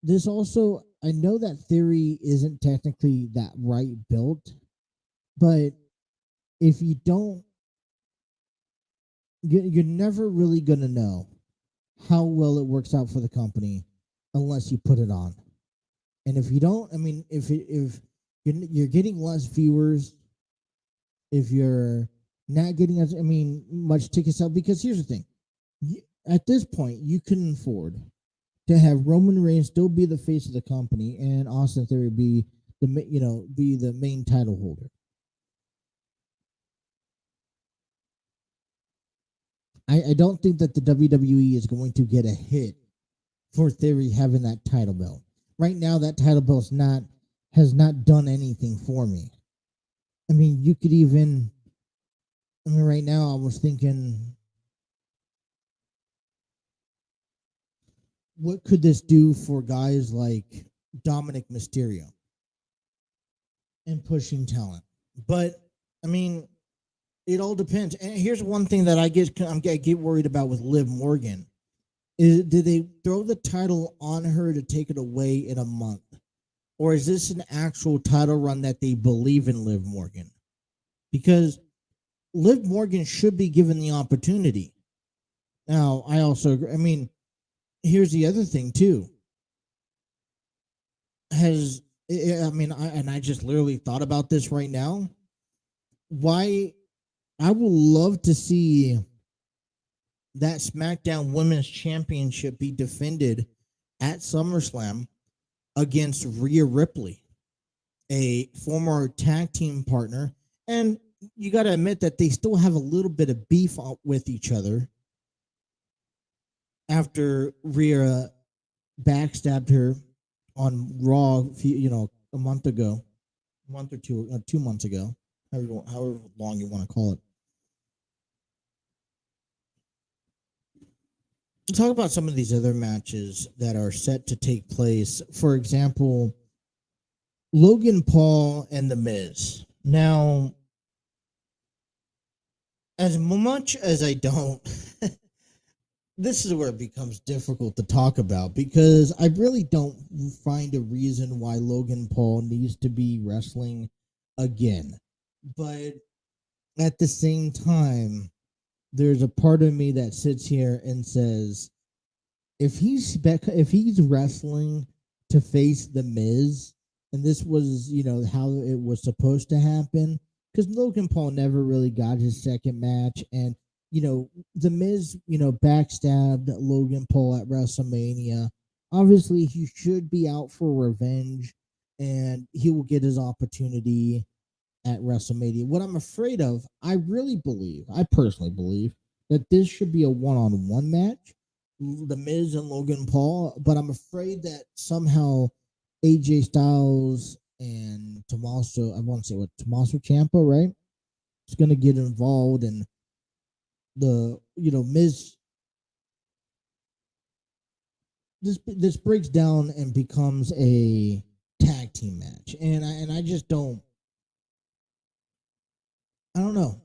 This also, I know that Theory isn't technically that right built, but if you don't, you're never really going to know how well it works out for the company unless you put it on. And if you don't, I mean, if you're getting less viewers, if you're not getting as, much ticket sales, because here's the thing, at this point, you can afford to have Roman Reigns still be the face of the company and Austin Theory be the main title holder. I don't think that the WWE is going to get a hit for Theory having that title belt. Right now, that title belt has not done anything for me. I mean, you could even, right now I was thinking, what could this do for guys like Dominic Mysterio and pushing talent? But, I mean, it all depends. And here's one thing that I get worried about with Liv Morgan. Did they throw the title on her to take it away in a month? Or is this an actual title run that they believe in Liv Morgan? Because Liv Morgan should be given the opportunity. Now, I also agree. Here's the other thing, too. Has I mean, I just literally thought about this right now. Why I would love to see that SmackDown Women's Championship be defended at SummerSlam against Rhea Ripley, a former tag team partner. And you got to admit that they still have a little bit of beef with each other after Rhea backstabbed her on Raw, a month ago, a month or two, 2 months ago, however long you want to call it. Talk about some of these other matches that are set to take place. For example, Logan Paul and The Miz. Now, as much as I don't, this is where it becomes difficult to talk about because I really don't find a reason why Logan Paul needs to be wrestling again. But at the same time, there's a part of me that sits here and says, if he's wrestling to face The Miz, and this was, how it was supposed to happen, because Logan Paul never really got his second match, and The Miz, backstabbed Logan Paul at WrestleMania. Obviously, he should be out for revenge, and he will get his opportunity at WrestleMania. What I'm afraid of, I personally believe, that this should be a one-on-one match, The Miz and Logan Paul, but I'm afraid that somehow AJ Styles and Tommaso Ciampa, right? Is going to get involved, and Miz. This breaks down and becomes a tag team match, and I just don't. I don't know.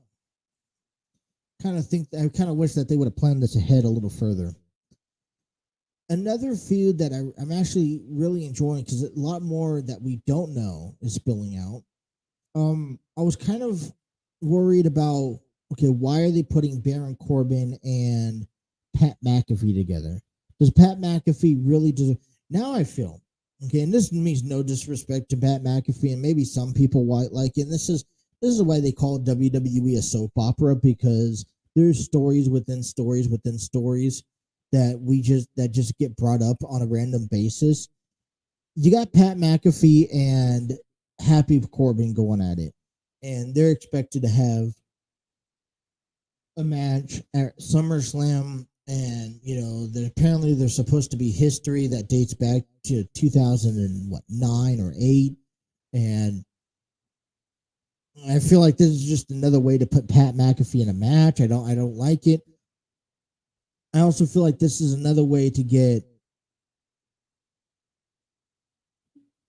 I kind of wish that they would have planned this ahead a little further. Another feud that I'm actually really enjoying because a lot more that we don't know is spilling out. I was kind of worried about, okay, why are they putting Baron Corbin and Pat McAfee together? Does Pat McAfee really deserve? Now I feel, okay, and this means no disrespect to Pat McAfee, and maybe some people might like it. And this is why they call WWE a soap opera, because there's stories within stories within stories that just get brought up on a random basis. You got Pat McAfee and Happy Corbin going at it, and they're expected to have a match at SummerSlam, and apparently there's supposed to be history that dates back to 2009 or 8, and I feel like this is just another way to put Pat McAfee in a match. I don't like it. I also feel like this is another way to get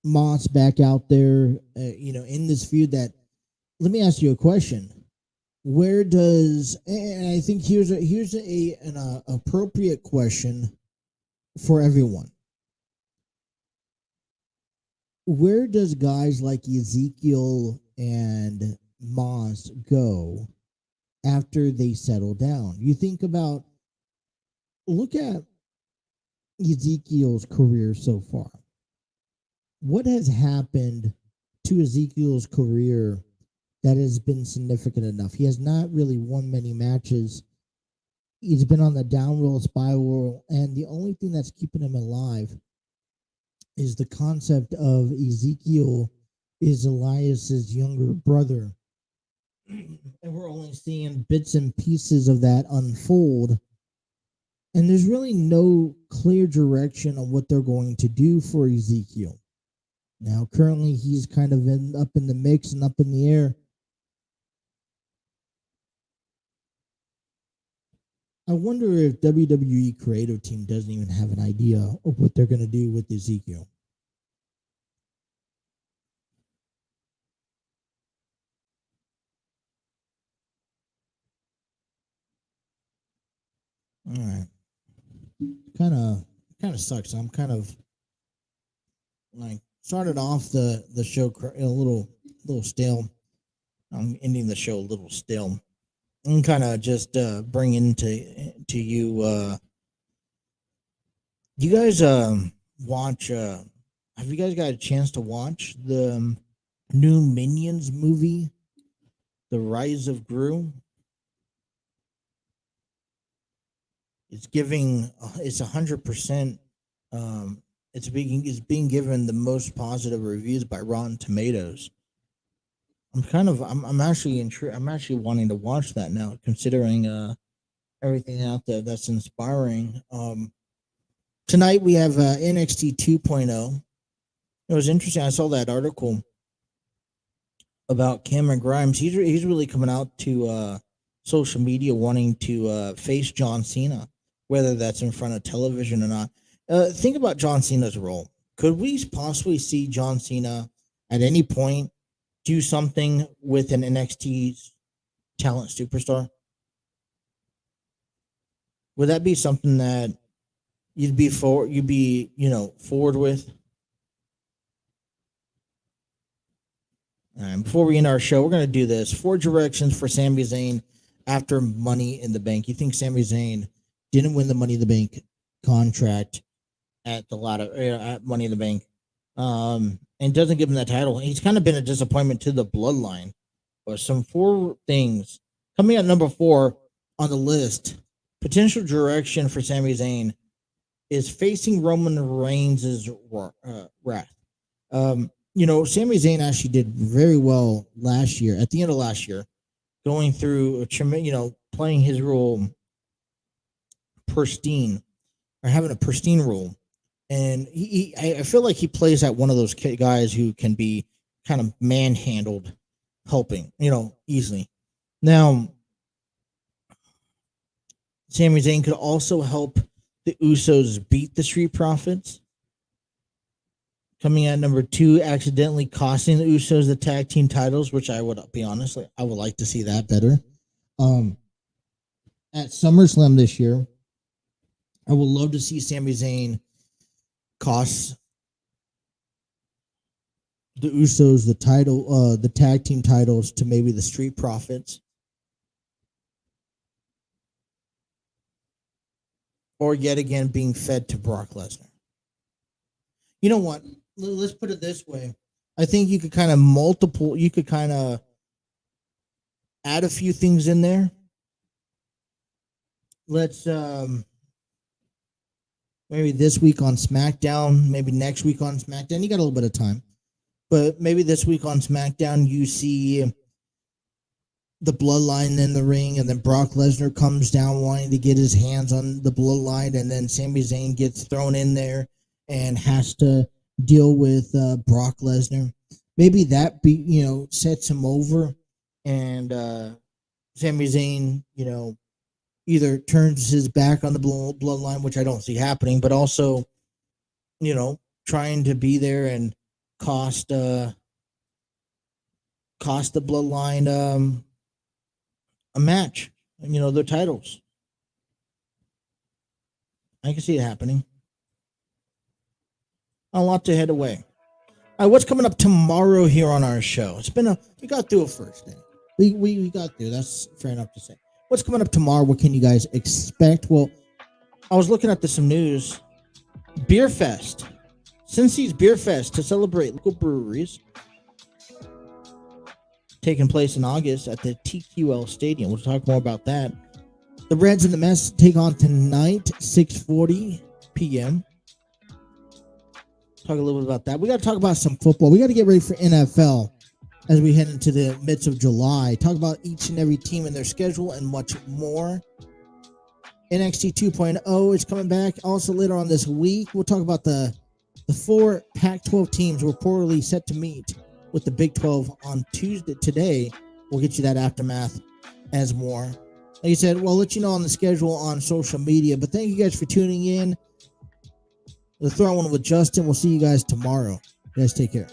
Moss back out there, in this feud. That, let me ask you a question. Where does, and I think here's an appropriate question for everyone. Where does guys like Ezekiel and Moss go after they settle down? You think about, look at Ezekiel's career so far. What has happened to Ezekiel's career that has been significant enough? He has not really won many matches. He's been on the downward spiral, and the only thing that's keeping him alive is the concept of Ezekiel is Elias's younger brother. And we're only seeing bits and pieces of that unfold. And there's really no clear direction on what they're going to do for Ezekiel. Now, currently, he's kind of up in the mix and up in the air. I wonder if WWE creative team doesn't even have an idea of what they're going to do with Ezekiel. All right. Kind of sucks. I'm kind of like started off the show a little stale. I'm ending the show a little stale. I'm kind of just bringing to you. You guys watch have you guys got a chance to watch the new Minions movie, The Rise of Gru? It's 100%. It's being given the most positive reviews by Rotten Tomatoes. I'm actually I'm actually wanting to watch that now, considering everything out there that's inspiring. Tonight we have NXT 2.0. It was interesting. I saw that article about Cameron Grimes. He's really coming out to social media wanting to face John Cena, whether that's in front of television or not. Think about John Cena's role. Could we possibly see John Cena at any point do something with an NXT talent superstar? Would that be something that you'd be forward with? And before we end our show, we're going to do this. 4 directions for Sami Zayn after Money in the Bank. You think Sami Zayn didn't win the Money in the Bank contract at Money in the Bank, and doesn't give him that title? He's kind of been a disappointment to the bloodline. But some 4 things coming at number 4 on the list. Potential direction for Sami Zayn is facing Roman Reigns' wrath. Sami Zayn actually did very well last year, at the end of last year, going through, playing his role pristine, or having a pristine role. And I feel like he plays at one of those guys who can be kind of manhandled, helping, easily. Now, Sami Zayn could also help the Usos beat the Street Profits. Coming at number 2, accidentally costing the Usos the tag team titles, which I would be honest, I would like to see that better. At SummerSlam this year, I would love to see Sami Zayn cost the Usos the tag team titles to maybe the Street Profits, or yet again being fed to Brock Lesnar. You know what? Let's put it this way. I think you could kind of add a few things in there. Let's maybe this week on SmackDown, maybe next week on SmackDown. You got a little bit of time. But maybe this week on SmackDown, you see the Bloodline in the ring, and then Brock Lesnar comes down wanting to get his hands on the Bloodline, and then Sami Zayn gets thrown in there and has to deal with Brock Lesnar. Maybe that sets him over, and Sami Zayn, either turns his back on the Bloodline, which I don't see happening, but also, trying to be there and cost the Bloodline a match, their titles. I can see it happening. A lot to head away. All right, what's coming up tomorrow here on our show? We got through a first day. We got through. That's fair enough to say. What's coming up tomorrow? What can you guys expect? Well, I was looking at some news. Beer Fest. Cincy's Beer Fest to celebrate local breweries. Taking place in August at the TQL Stadium. We'll talk more about that. The Reds and the Mets take on tonight, 6:40 p.m. Talk a little bit about that. We got to talk about some football. We got to get ready for NFL as we head into the midst of July. Talk about each and every team and their schedule and much more. NXT 2.0 is coming back. Also later on this week, we'll talk about the 4 Pac-12 teams reportedly set to meet with the Big 12 on Tuesday. Today, we'll get you that aftermath as more. Like I said, we'll let you know on the schedule on social media. But thank you guys for tuning in. We'll throw one with Justin. We'll see you guys tomorrow. You guys take care.